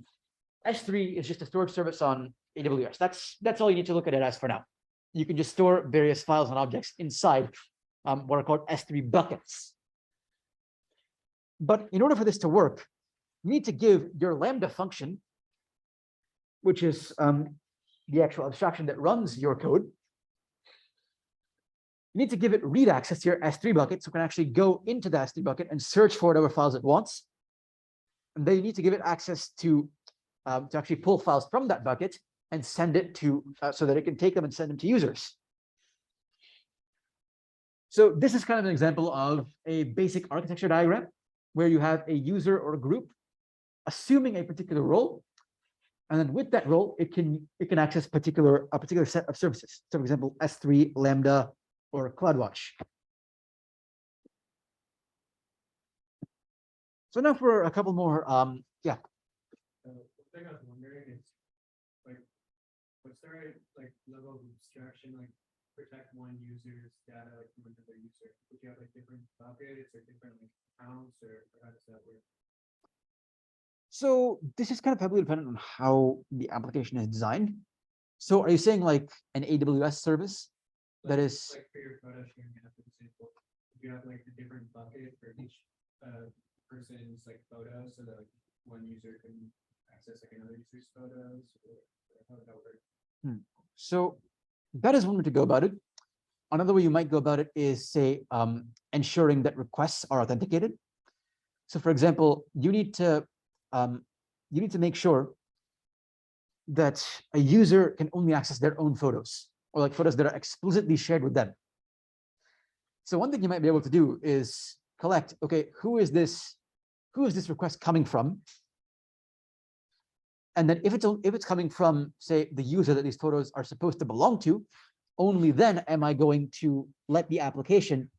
S3 is just a storage service on AWS. That's all you need to look at it as for now. You can just store various files and objects inside what are called S3 buckets. But in order for this to work, you need to give your Lambda function, which is the actual abstraction that runs your code. You need to give it read access to your S3 bucket so it can actually go into the S3 bucket and search for whatever files it wants. And then you need to give it access to actually pull files from that bucket and send it to so that it can take them and send them to users. So this is kind of an example of a basic architecture diagram where you have a user or a group assuming a particular role, and then with that role, it can access a particular set of services. So, for example, S3, Lambda, or CloudWatch. So now for a couple more, yeah. The thing I was wondering is, like, what's the right like level of abstraction, like protect one user's data like from another user? Would you have like different buckets or different like accounts, or how does that work? So this is kind of heavily dependent on how the application is designed. So are you saying like an AWS service that is like for your photo sharing app, for example, if you have like a different bucket for each person's like photos, so that like one user can access like another user's photos, or how would that work? So that is one way to go about it. Another way you might go about it is say ensuring that requests are authenticated. So for example, you need to make sure that a user can only access their own photos, or like photos that are explicitly shared with them. So one thing you might be able to do is collect, okay, who is this request coming from? And then if it's coming from, say, the user that these photos are supposed to belong to, only then am I going to let the application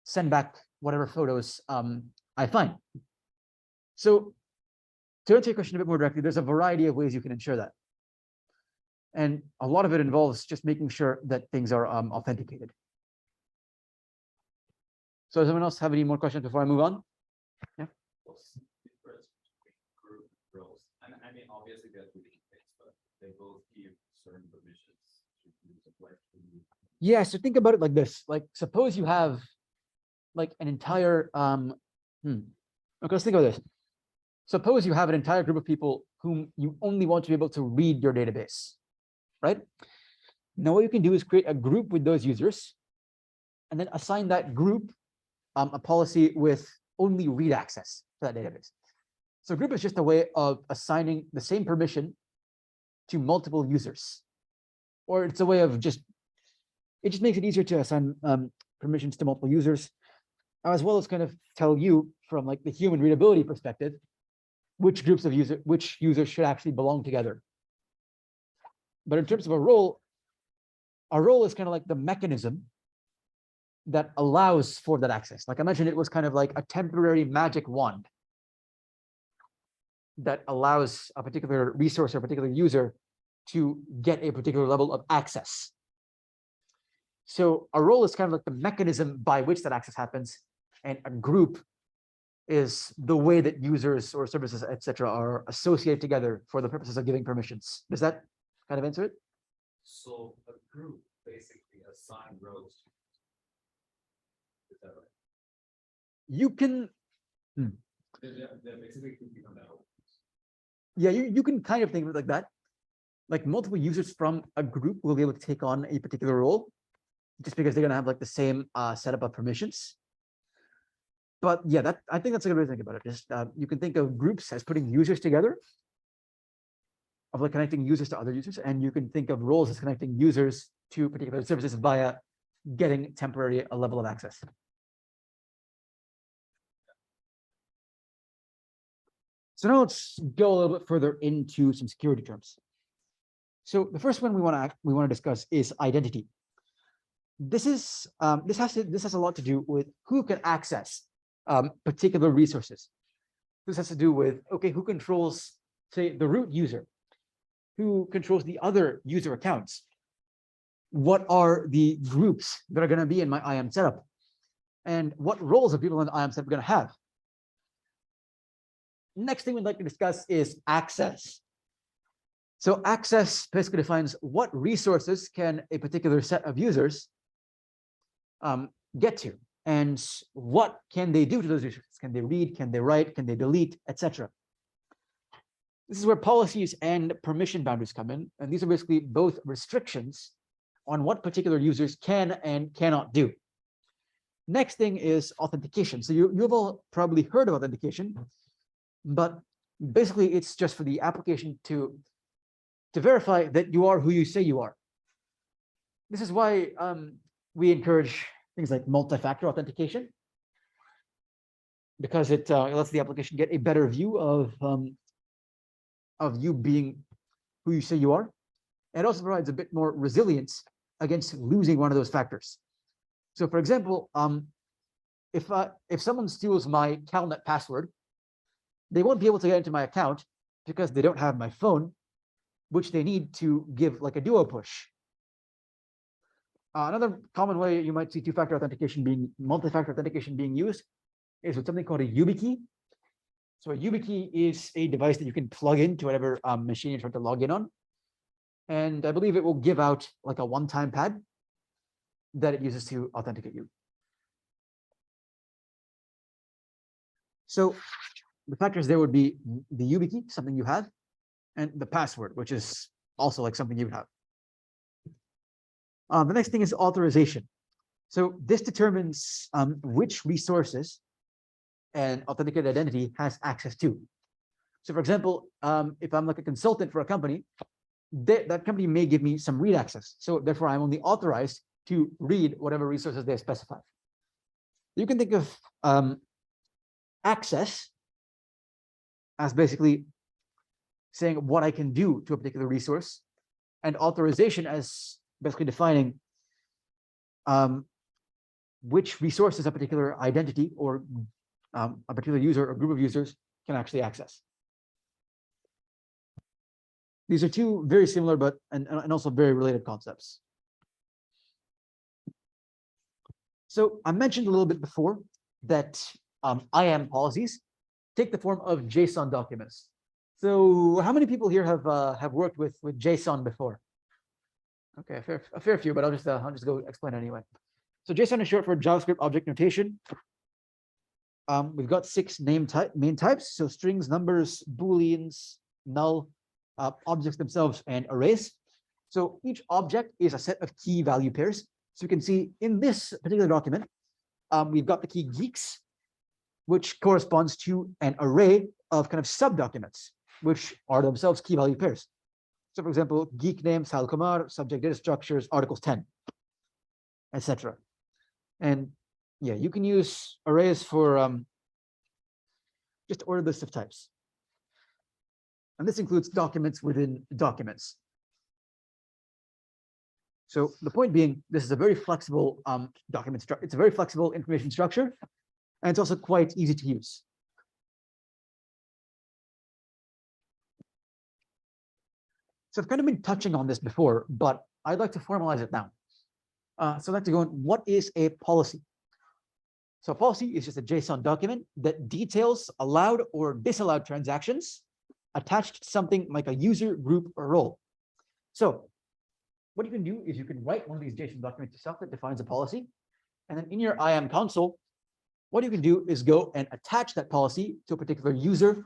send back whatever photos I find. So to answer your question a bit more directly, there's a variety of ways you can ensure that. And a lot of it involves just making sure that things are authenticated. So does anyone else have any more questions before I move on? Yeah. What's the difference between group roles? And I mean, obviously they're two different things, but they both give certain permissions to users, like Yeah, so think about it like this. Like suppose you have like an entire okay, let's think about this. Suppose you have an entire group of people whom you only want to be able to read your database, right? Now what you can do is create a group with those users and then assign that group a policy with only read access to that database. So group is just a way of assigning the same permission to multiple users, or it's a way of it just makes it easier to assign permissions to multiple users. as well as kind of tell you from like the human readability perspective, which groups of which users should actually belong together. But in terms of a role is kind of like the mechanism that allows for that access. Like I mentioned, it was kind of like a temporary magic wand that allows a particular resource or a particular user to get a particular level of access. So a role is kind of like the mechanism by which that access happens, and a group is the way that users or services, etc., are associated together for the purposes of giving permissions. Does that kind of answer it? So a group basically assign roles. Is that right? You can, They're basically could become that. yeah, you can kind of think of it like that. Like multiple users from a group will be able to take on a particular role just because they're going to have like the same setup of permissions. But yeah, I think that's a good way to think about it. Just you can think of groups as putting users together, of like connecting users to other users, and you can think of roles as connecting users to particular services via getting temporary a level of access. So now let's go a little bit further into some security terms. So the first one we want to discuss is identity. This has a lot to do with who can access particular resources. This has to do with, okay, who controls, say, the root user, who controls the other user accounts, what are the groups that are going to be in my IAM setup, and what roles are people in the IAM setup going to have. Next thing we'd like to discuss is access. So access basically defines what resources can a particular set of users get to, and what can they do to those resources. Can they read, can they write, can they delete, etc. This is where policies and permission boundaries come in, and these are basically both restrictions on what particular users can and cannot do. Next thing is authentication. So you've all probably heard of authentication, but basically it's just for the application to verify that you are who you say you are. This is why we encourage things like multi-factor authentication, because it lets the application get a better view of you being who you say you are. And it also provides a bit more resilience against losing one of those factors. So for example, if someone steals my CalNet password, they won't be able to get into my account because they don't have my phone, which they need to give like a duo push. Another common way you might see multi-factor authentication being used is with something called a YubiKey. So a YubiKey is a device that you can plug into whatever machine you're trying to log in on. And I believe it will give out like a one-time pad that it uses to authenticate you. So the factors there would be the YubiKey, something you have, and the password, which is also like something you have. The next thing is authorization. So this determines which resources an authenticated identity has access to. So for example, if I'm like a consultant for a company, that company may give me some read access. So therefore, I'm only authorized to read whatever resources they specify. You can think of access as basically saying what I can do to a particular resource, and authorization as basically defining which resources a particular identity or a particular user or group of users can actually access. These are two very similar but and also very related concepts. So I mentioned a little bit before that IAM policies take the form of JSON documents. So how many people here have worked with JSON before? Okay, a fair few, but I'll just go explain anyway. So JSON is short for JavaScript Object Notation. We've got 6 main types: so strings, numbers, booleans, null, objects themselves, and arrays. So each object is a set of key value pairs. So you can see in this particular document, we've got the key geeks, which corresponds to an array of kind of sub-documents, which are themselves key value pairs. So for example, geek name, Sal Kumar, subject data structures, articles 10, etc. And yeah, you can use arrays for just order list of types. And this includes documents within documents. So the point being, this is a very flexible document structure. It's a very flexible information structure, and it's also quite easy to use. So I've kind of been touching on this before, but I'd like to formalize it now. So I'd like to go on, what is a policy? So a policy is just a JSON document that details allowed or disallowed transactions attached to something like a user, group, or role. So what you can do is you can write one of these JSON documents yourself that defines a policy. And then in your IAM console, what you can do is go and attach that policy to a particular user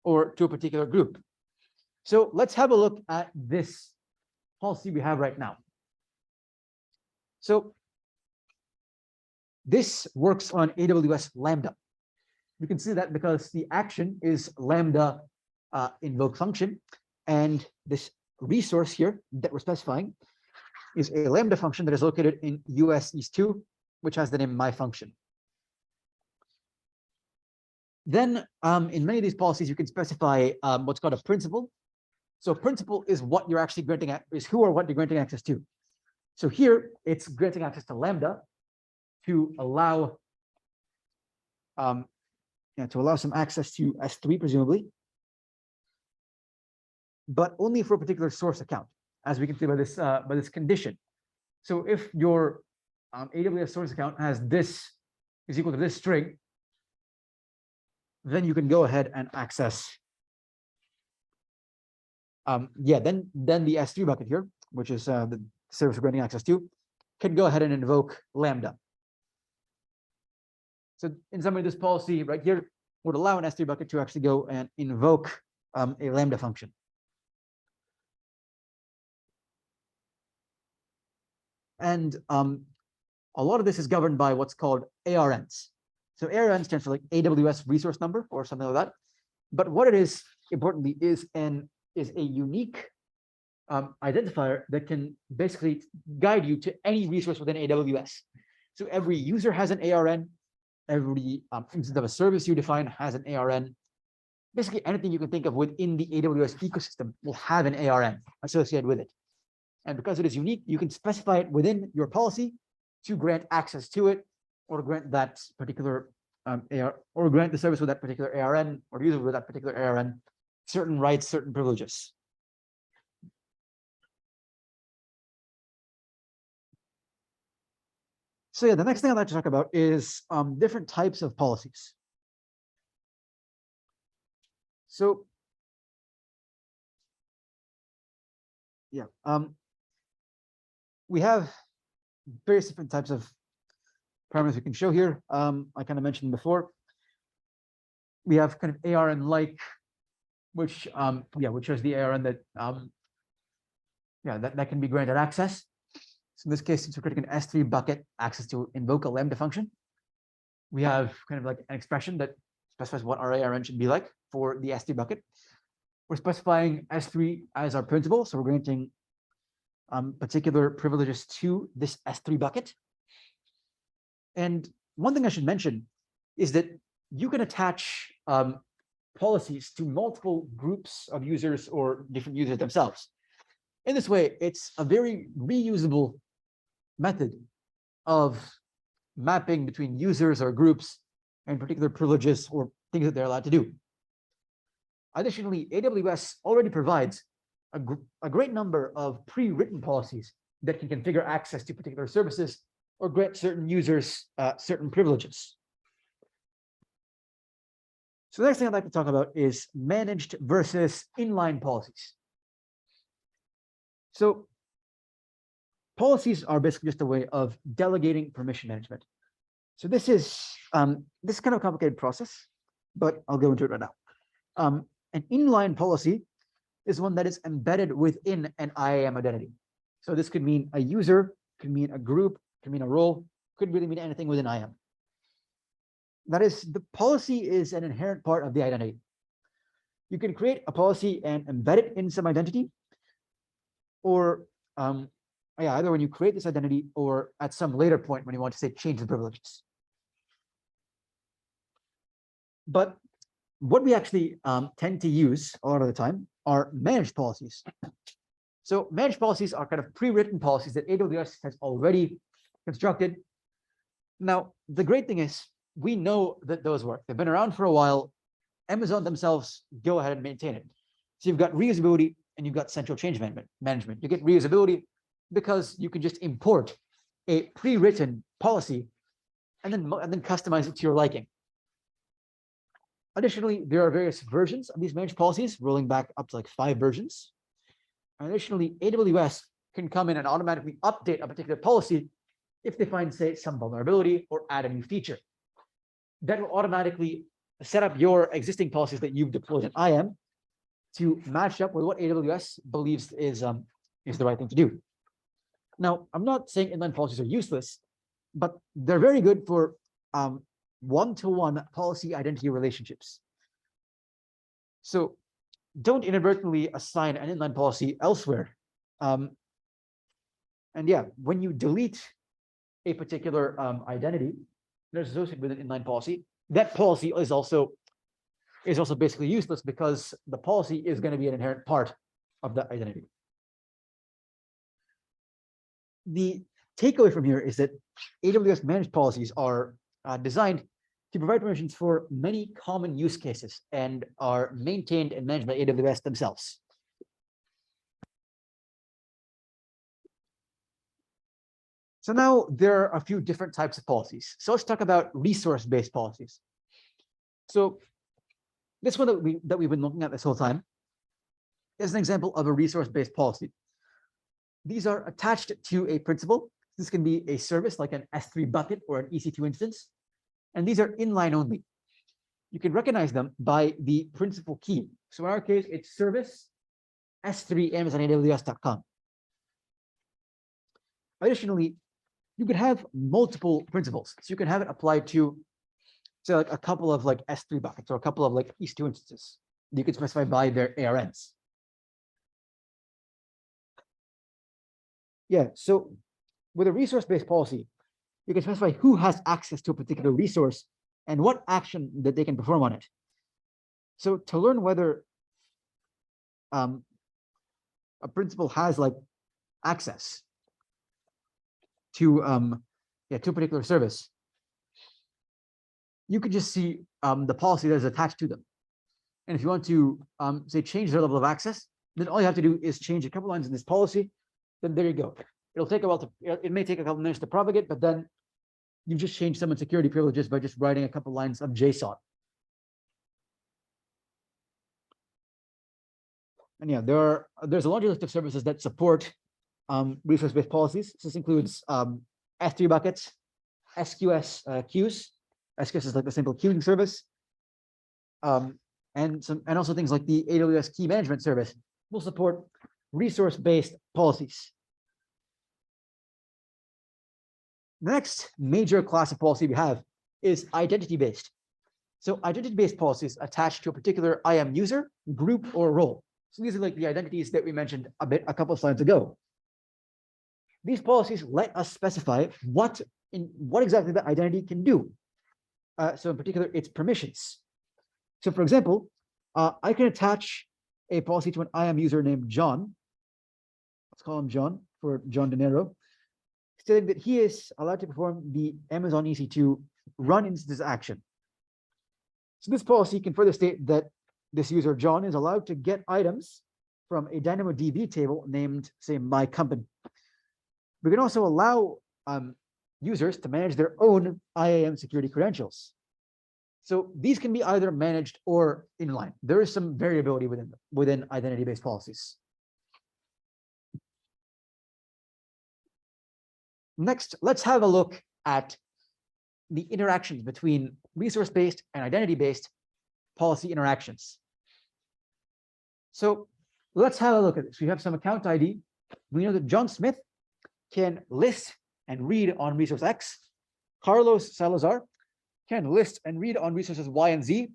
or to a particular group. So let's have a look at this policy we have right now. So this works on AWS Lambda. You can see that because the action is Lambda invoke function, and this resource here that we're specifying is a Lambda function that is located in US East 2, which has the name my function. Then in many of these policies, you can specify what's called a principal. So principal is what you're actually granting, is who or what you're granting access to. So here it's granting access to Lambda to allow some access to S3 presumably, but only for a particular source account, as we can see by this condition. So if your AWS source account has this is equal to this string, then you can go ahead and access. Then the S3 bucket here, which is the service we're granting access to, can go ahead and invoke Lambda. So in summary, this policy right here would allow an S3 bucket to actually go and invoke a Lambda function. And a lot of this is governed by what's called ARNs. So ARN stands for like AWS resource number or something like that. But what it is, importantly, is a unique identifier that can basically guide you to any resource within AWS. So every user has an ARN. Every instance of a service you define has an ARN. Basically, anything you can think of within the AWS ecosystem will have an ARN associated with it. And because it is unique, you can specify it within your policy to grant access to it, or grant that particular or grant the service with that particular ARN, or user with that particular ARN certain rights, certain privileges. So yeah, the next thing I'd like to talk about is different types of policies. So yeah, we have various different types of parameters we can show here. I kind of mentioned before. We have kind of ARN-like, which which is the ARN that that can be granted access. So in this case, since we're creating an S3 bucket access to invoke a Lambda function, we have kind of like an expression that specifies what our ARN should be like for the S3 bucket. We're specifying S3 as our principal, so we're granting particular privileges to this S3 bucket. And one thing I should mention is that you can attach policies to multiple groups of users or different users themselves. In this way, it's a very reusable method of mapping between users or groups and particular privileges or things that they're allowed to do. Additionally, AWS already provides a great number of pre-written policies that can configure access to particular services or grant certain users certain privileges. So the next thing I'd like to talk about is managed versus inline policies. So policies are basically just a way of delegating permission management. So this is kind of a complicated process, but I'll go into it right now. An inline policy is one that is embedded within an IAM identity. So this could mean a user, could mean a group, could mean a role, could really mean anything within IAM. That is, the policy is an inherent part of the identity. You can create a policy and embed it in some identity, or either when you create this identity or at some later point when you want to say change the privileges. But what we actually tend to use a lot of the time are managed policies. So managed policies are kind of pre-written policies that AWS has already constructed. Now, the great thing is we know that those work. They've been around for a while. Amazon themselves go ahead and maintain it. So you've got reusability and you've got central change management. You get reusability because you can just import a pre-written policy and then customize it to your liking. Additionally, there are various versions of these managed policies, rolling back up to like 5 versions. And additionally, AWS can come in and automatically update a particular policy if they find, say, some vulnerability or add a new feature. That will automatically set up your existing policies that you've deployed in IAM to match up with what AWS believes is the right thing to do. Now, I'm not saying inline policies are useless, but they're very good for one-to-one policy identity relationships. So don't inadvertently assign an inline policy elsewhere. And yeah, when you delete a particular identity that's associated with an inline policy, that policy is also basically useless because the policy is going to be an inherent part of that identity. The takeaway from here is that AWS managed policies are designed to provide permissions for many common use cases and are maintained and managed by AWS themselves. So now there are a few different types of policies. So let's talk about resource-based policies. So this one that we've been looking at this whole time is an example of a resource-based policy. These are attached to a principal. This can be a service like an S3 bucket or an EC2 instance. And these are inline only. You can recognize them by the principal key. So in our case, it's service S3 Amazon AWS.com. Additionally, you could have multiple principals. So you can have it applied to, say, like a couple of like S3 buckets or a couple of like EC2 instances. You could specify by their ARNs. Yeah, so with a resource-based policy, you can specify who has access to a particular resource and what action that they can perform on it. So to learn whether a principal has like access to a particular service, you could just see the policy that is attached to them. And if you want to say change their level of access, then all you have to do is change a couple lines in this policy. Then there you go. It'll take a while to, it may take a couple minutes to propagate, but then you just change someone's security privileges by just writing a couple lines of JSON. And yeah, there's a laundry list of services that support resource-based policies. This includes S3 buckets, SQS queues. SQS is like a simple queuing service. And also things like the AWS key management service will support resource-based policies. The next major class of policy we have is identity-based. So identity-based policies attached to a particular IAM user, group, or role. So these are like the identities that we mentioned a couple of slides ago. These policies let us specify what exactly that identity can do. So in particular, its permissions. So for example, I can attach a policy to an IAM user named John. Let's call him John for John De Niro, stating that he is allowed to perform the Amazon EC2 run instance action. So this policy can further state that this user John is allowed to get items from a DynamoDB table named, say, my company. We can also allow users to manage their own IAM security credentials. So these can be either managed or inline. There is some variability within identity-based policies. Next, let's have a look at the interactions between resource-based and identity-based policy interactions. So let's have a look at this. We have some account ID. We know that John Smith can list and read on resource X. Carlos Salazar can list and read on resources Y and Z.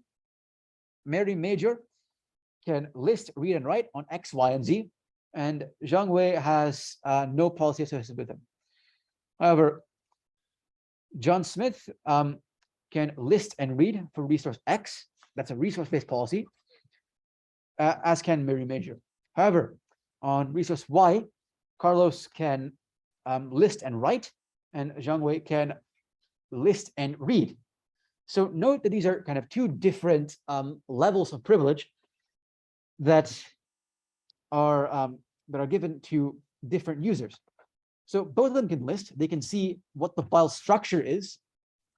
Mary Major can list, read, and write on X, Y, and Z. And Zhang Wei has no policy associated with him. However, John Smith can list and read for resource X. That's a resource-based policy, as can Mary Major. However, on resource Y, Carlos can list and write, and Zhang Wei can list and read. So note that these are kind of two different levels of privilege that are given to different users. So both of them can list. They can see what the file structure is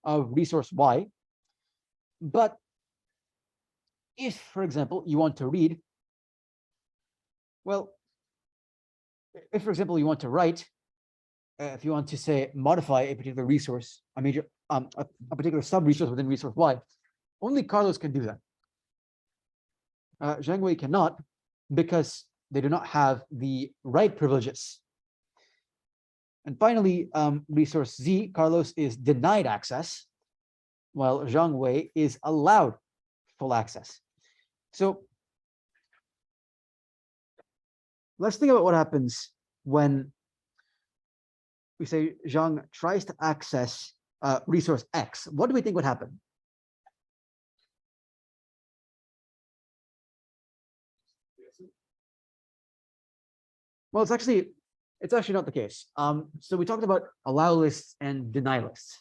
of resource Y. But if, for example, you want to read, well, if, for example, you want to write, if you want to say modify a particular resource, a particular sub-resource within resource Y, only Carlos can do that. Zhang Wei cannot, because they do not have the write privileges. And finally, resource Z, Carlos is denied access, while Zhang Wei is allowed full access. So let's think about what happens when we say Zhang tries to access resource X. What do we think would happen? Well, it's actually not the case. So we talked about allow lists and deny lists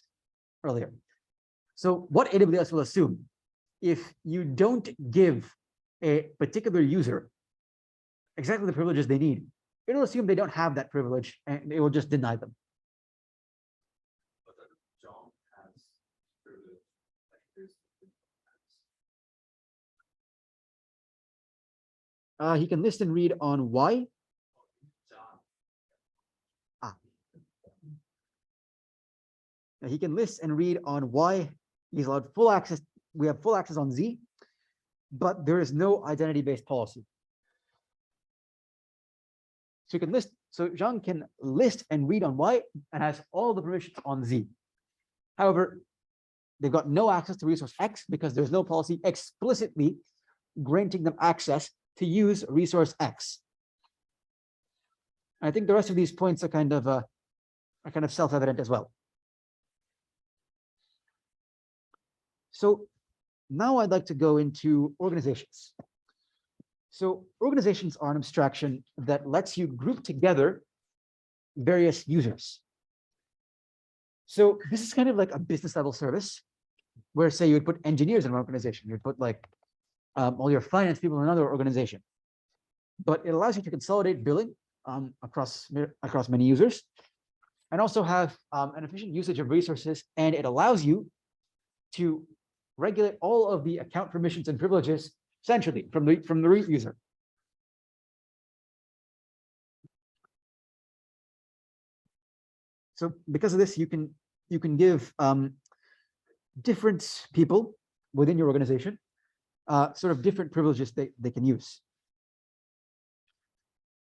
earlier. So what AWS will assume, if you don't give a particular user exactly the privileges they need, it'll assume they don't have that privilege and it will just deny them. But then John has privilege. Like there's He can list and read on Y. John. He can list and read on Y. He's allowed full access. We have full access on Z, but there is no identity-based policy. So you can list. So Zhang can list and read on Y and has all the permissions on Z. However, they've got no access to resource X because there's no policy explicitly granting them access to use resource X. I think the rest of these points are kind of self-evident as well. So now I'd like to go into organizations. So organizations are an abstraction that lets you group together various users. So this is kind of like a business level service where, say, you would put engineers in an organization, you'd put like all your finance people in another organization. But it allows you to consolidate billing across many users and also have an efficient usage of resources. And it allows you to regulate all of the account permissions and privileges centrally from the root user. So because of this, you can give different people within your organization sort of different privileges they can use.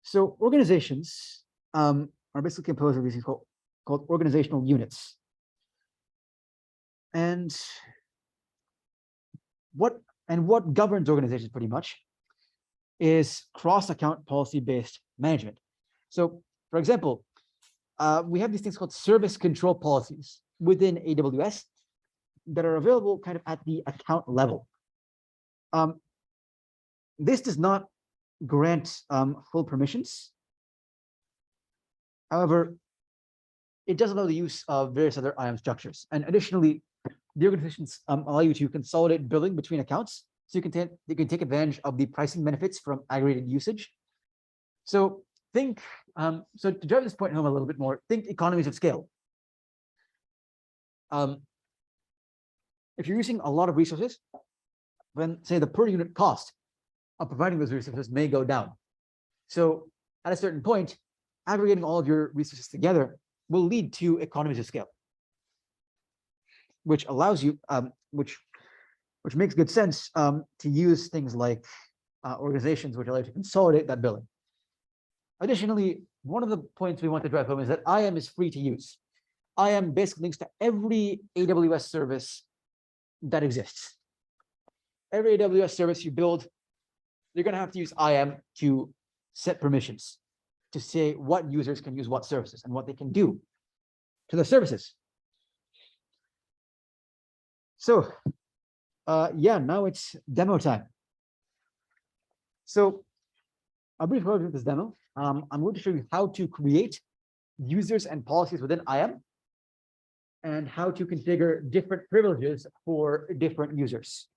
So organizations are basically composed of these things called organizational units. And what governs organizations pretty much is cross-account policy-based management. So, for example, we have these things called service control policies within AWS that are available kind of at the account level. This does not grant full permissions. However, it does allow the use of various other IAM structures. And additionally, the organizations allow you to consolidate billing between accounts. So you can take advantage of the pricing benefits from aggregated usage. So think, so to drive this point home a little bit more, think economies of scale. If you're using a lot of resources, then say the per unit cost of providing those resources may go down. So at a certain point, aggregating all of your resources together will lead to economies of scale, which allows you, which makes good sense to use things like organizations which allow you to consolidate that billing. Additionally, one of the points we want to drive home is that IAM is free to use. IAM basically links to every AWS service that exists. Every AWS service you build, you're going to have to use IAM to set permissions, to say what users can use what services and what they can do to the services. So Yeah, now it's demo time. So a brief overview of this demo. I'm going to show you how to create users and policies within IAM and how to configure different privileges for different users.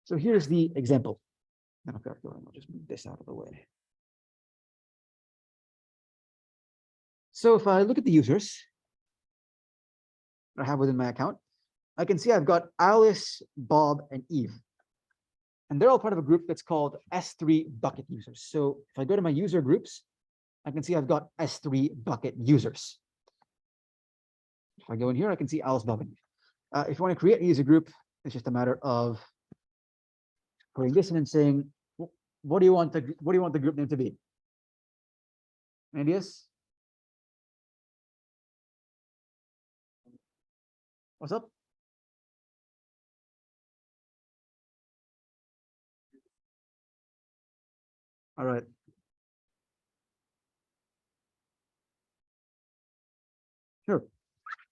So here's the example. Okay, I'll just move this out of the way. So if I look at the users I have within my account, I can see I've got Alice, Bob, and Eve. And they're all part of a group that's called S3 bucket users. So if I go to my user groups, I can see I've got S3 bucket users. If I go in here, I can see Alice, Bob, and Eve. If you want to create a user group, it's just a matter of putting this in and saying, what do you want the group name to be? Ideas? What's up? All right. Sure.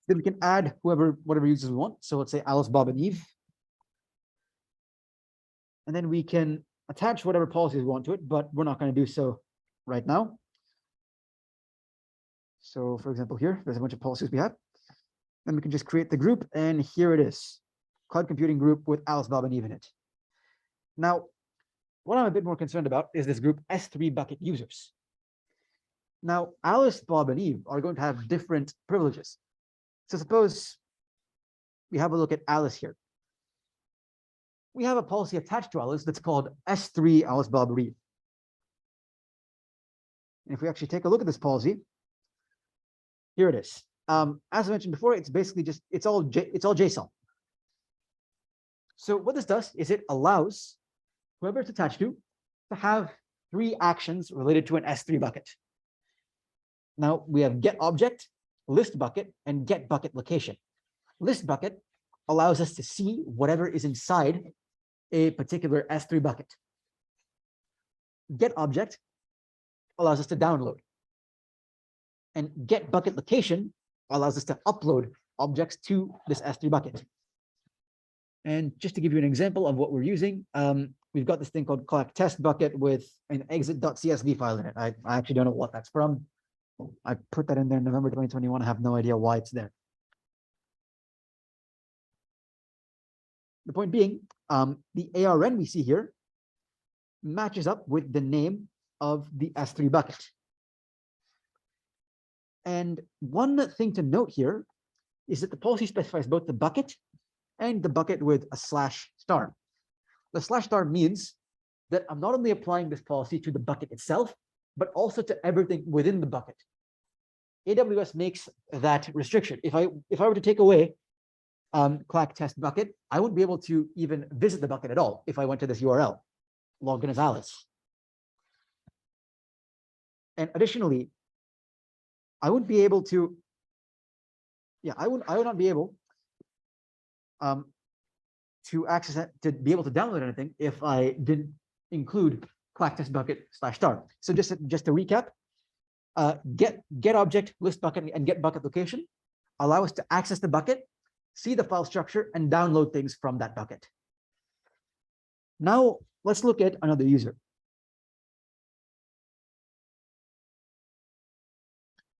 Then we can add whatever users we want. So let's say Alice, Bob, and Eve. And then we can attach whatever policies we want to it, but we're not going to do so right now. So for example, here, there's a bunch of policies we have. Then we can just create the group, and here it is. Cloud computing group with Alice, Bob, and Eve in it. Now, what I'm a bit more concerned about is this group S3 bucket users. Now, Alice, Bob, and Eve are going to have different privileges. So suppose we have a look at Alice here. We have a policy attached to Alice that's called S3 Alice, Bob, Eve. And if we actually take a look at this policy, here it is. As I mentioned before, it's basically just, it's all JSON. So what this does is it allows whoever it's attached to have 3 actions related to an S3 bucket. Now we have get object, list bucket, and get bucket location. List bucket allows us to see whatever is inside a particular S3 bucket. Get object allows us to download. And get bucket location allows us to upload objects to this S3 bucket. And just to give you an example of what we're using, we've got this thing called collect test bucket with an exit.csv file in it. I actually don't know what that's from. I put that in there in November 2021. I have no idea why it's there. The point being, the ARN we see here matches up with the name of the S3 bucket. And one thing to note here is that the policy specifies both the bucket and the bucket with a /*. The /* means that I'm not only applying this policy to the bucket itself, but also to everything within the bucket. AWS makes that restriction. If I were to take away collect test bucket, I wouldn't be able to even visit the bucket at all if I went to this URL, logged in as Alice. And additionally, I wouldn't be able to, I would not be able to access it, to be able to download anything if I didn't include collect test bucket /*. So just to recap, get object, list bucket, and get bucket location allow us to access the bucket, see the file structure, and download things from that bucket. Now let's look at another user.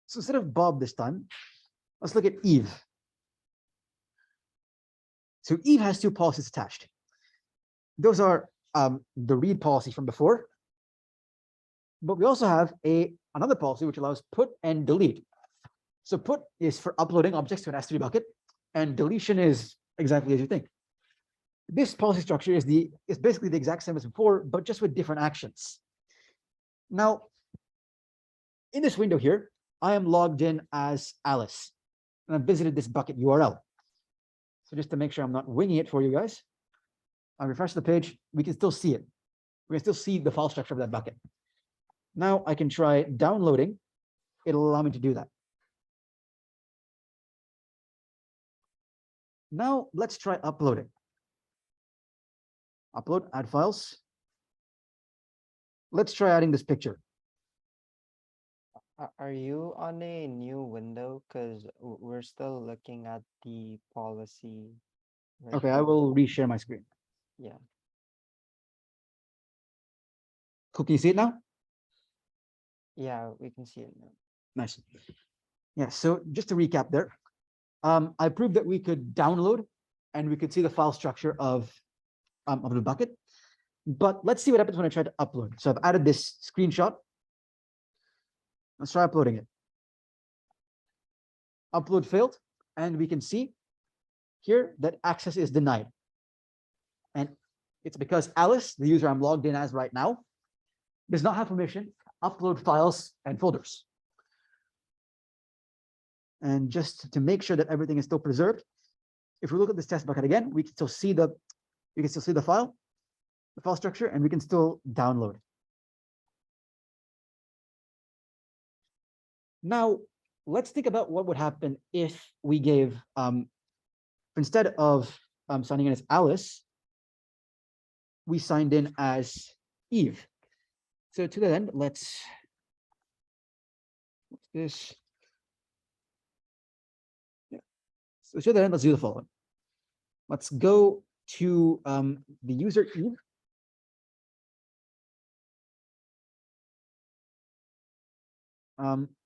So instead of Bob this time, let's look at Eve. So Eve has 2 policies attached. Those are the read policy from before, but we also have another policy which allows put and delete. So put is for uploading objects to an S3 bucket, and deletion is exactly as you think. This policy structure is basically the exact same as before, but just with different actions. Now, in this window here, I am logged in as Alice, and I've visited this bucket URL. So just to make sure I'm not winging it for you guys, I refresh the page, we can still see it. We can still see the file structure of that bucket. Now I can try downloading. It'll allow me to do that. Now let's try uploading. Upload, add files. Let's try adding this picture. Are you on a new window? Because we're still looking at the policy Okay, I version. will reshare my screen. Yeah. Cool, can you see it now? Yeah, we can see it now. Nice. Yeah, so just to recap there, I proved that we could download and we could see the file structure of the bucket. But let's see what happens when I try to upload. So I've added this screenshot. Let's try uploading it. Upload failed, and we can see here that access is denied. And it's because Alice, the user I'm logged in as right now, does not have permission to upload files and folders. And just to make sure that everything is still preserved, if we look at this test bucket again, we can still see the file structure, and we can still download. Now, let's think about what would happen if we gave, instead of signing in as Alice, we signed in as Eve. So to that end, what's this? Yeah. So to that end, let's do the following. Let's go to the user Eve.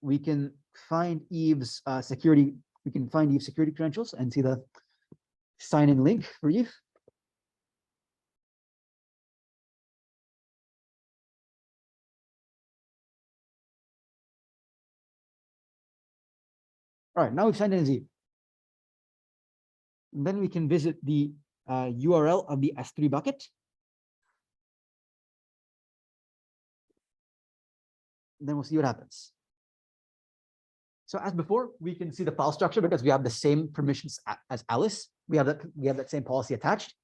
We can find Eve's security. We can find Eve's security credentials and see the sign-in link for Eve. All right, now we've signed in as Eve. And then we can visit the URL of the S3 bucket. And then we'll see what happens. So as before, we can see the file structure because we have the same permissions as Alice. We have that same policy attached.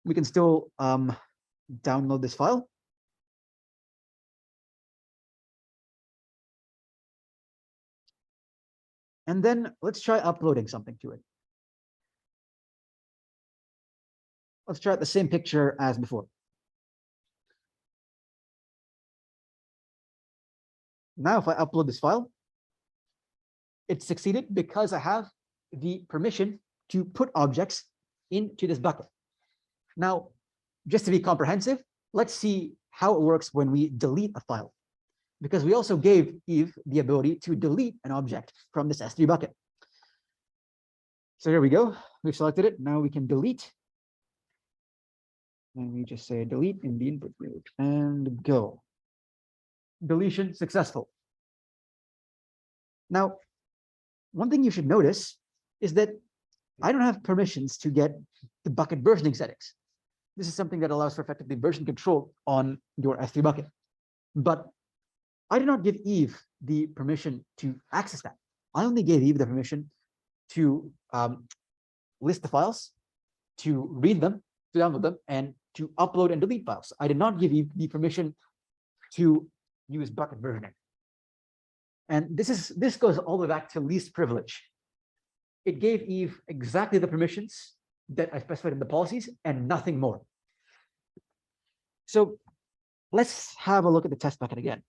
We can still download this file. And then let's try uploading something to it. Let's try out the same picture as before. Now, if I upload this file, it succeeded because I have the permission to put objects into this bucket. Now, just to be comprehensive, let's see how it works when we delete a file, because we also gave Eve the ability to delete an object from this S3 bucket. So here we go. We've selected it. Now we can delete. And we just say delete in the input field and go. Deletion successful. Now, one thing you should notice is that I don't have permissions to get the bucket versioning settings. This is something that allows for effectively version control on your S3 bucket. But I did not give Eve the permission to access that. I only gave Eve the permission to list the files, to read them, to download them, and to upload and delete files. I did not give Eve the permission to use bucket versioning. And this goes all the way back to least privilege. It gave Eve exactly the permissions that I specified in the policies and nothing more. So let's have a look at the test bucket again.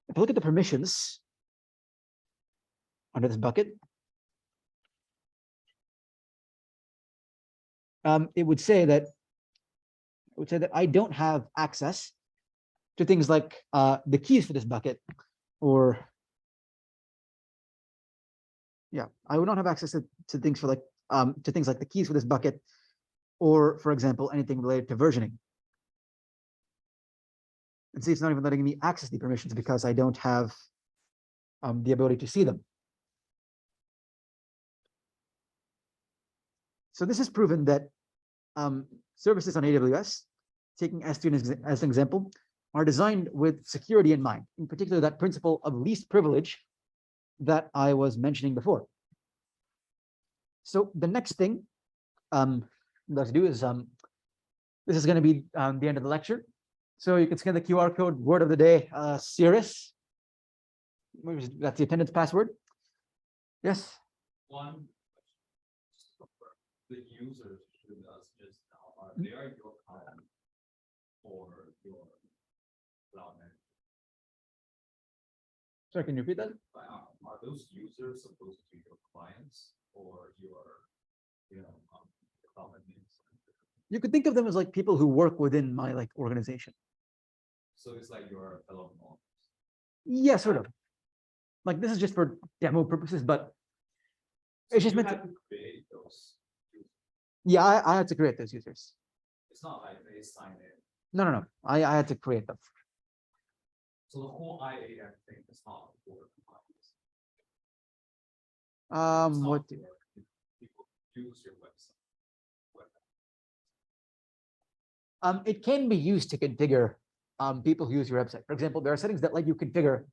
If I look at the permissions under this bucket, it would say that I don't have access to things like the keys for this bucket, or I would not have access to things for like the keys for this bucket, or for example, anything related to versioning. And see, it's not even letting me access the permissions because I don't have the ability to see them. So this has proven that services on AWS, taking S3 as an example, are designed with security in mind, in particular that principle of least privilege that I was mentioning before. So the next thing let's do is this is going to be the end of the lecture. So you can scan the QR code. Word of the day, Cirrus. That's the attendance password. Yes. One, the users should us just now, are they are your client or your cloud manager? Sorry, can you repeat that? Are those users supposed to be your clients or your common names. You could think of them as like people who work within my like organization. So it's like your fellow developers. Yeah, sort of. Like this is just for demo purposes, but So it's just you meant to, have to create those. yeah, I had to create those users. It's not like they sign in. No. I had to create them. So the whole IAM thing is not for compliance. It's not What? for people who use your website. It can be used to configure people who use your website. For example, there are settings that let you configure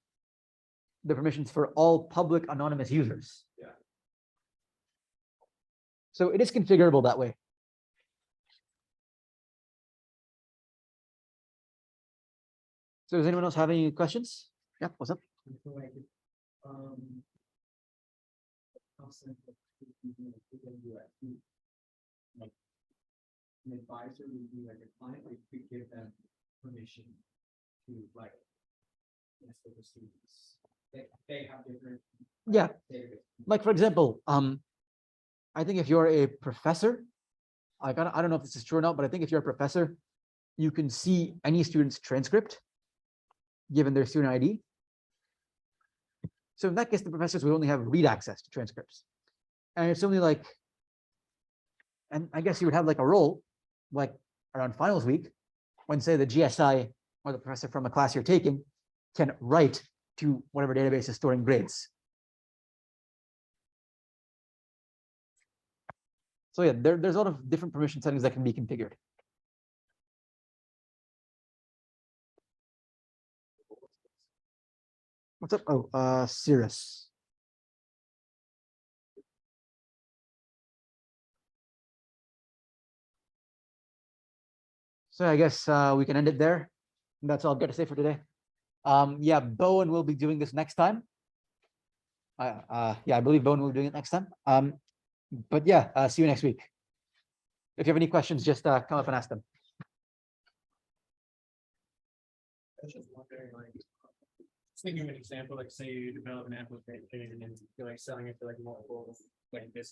the permissions for all public anonymous users. Yeah. So it is configurable that way. So does anyone else have any questions? Yeah, what's up? So like, how simple is using AWS? Like, an advisor would be like a client, like we give them permission to like. Yes, for the students, they have different. Yeah. database. Like for example, I think if you're a professor, I don't know if this is true or not, but I think if you're a professor, you can see any student's transcript given their student ID. So in that case, the professors would only have read access to transcripts. And it's only like, and I guess you would have like a role, like around finals week, when say the GSI or the professor from a class you're taking can write to whatever database is storing grades. So yeah, there's a lot of different permission settings that can be configured. What's up? Oh, Cirrus. So I guess we can end it there. That's all I've got to say for today. Yeah, Bowen will be doing this next time. Yeah, I believe Bowen will be doing it next time. But yeah, see you next week. If you have any questions, just come up and ask them. I was just wondering, like, just thinking of an example, like say you develop an application and you're like selling it to like multiple like businesses.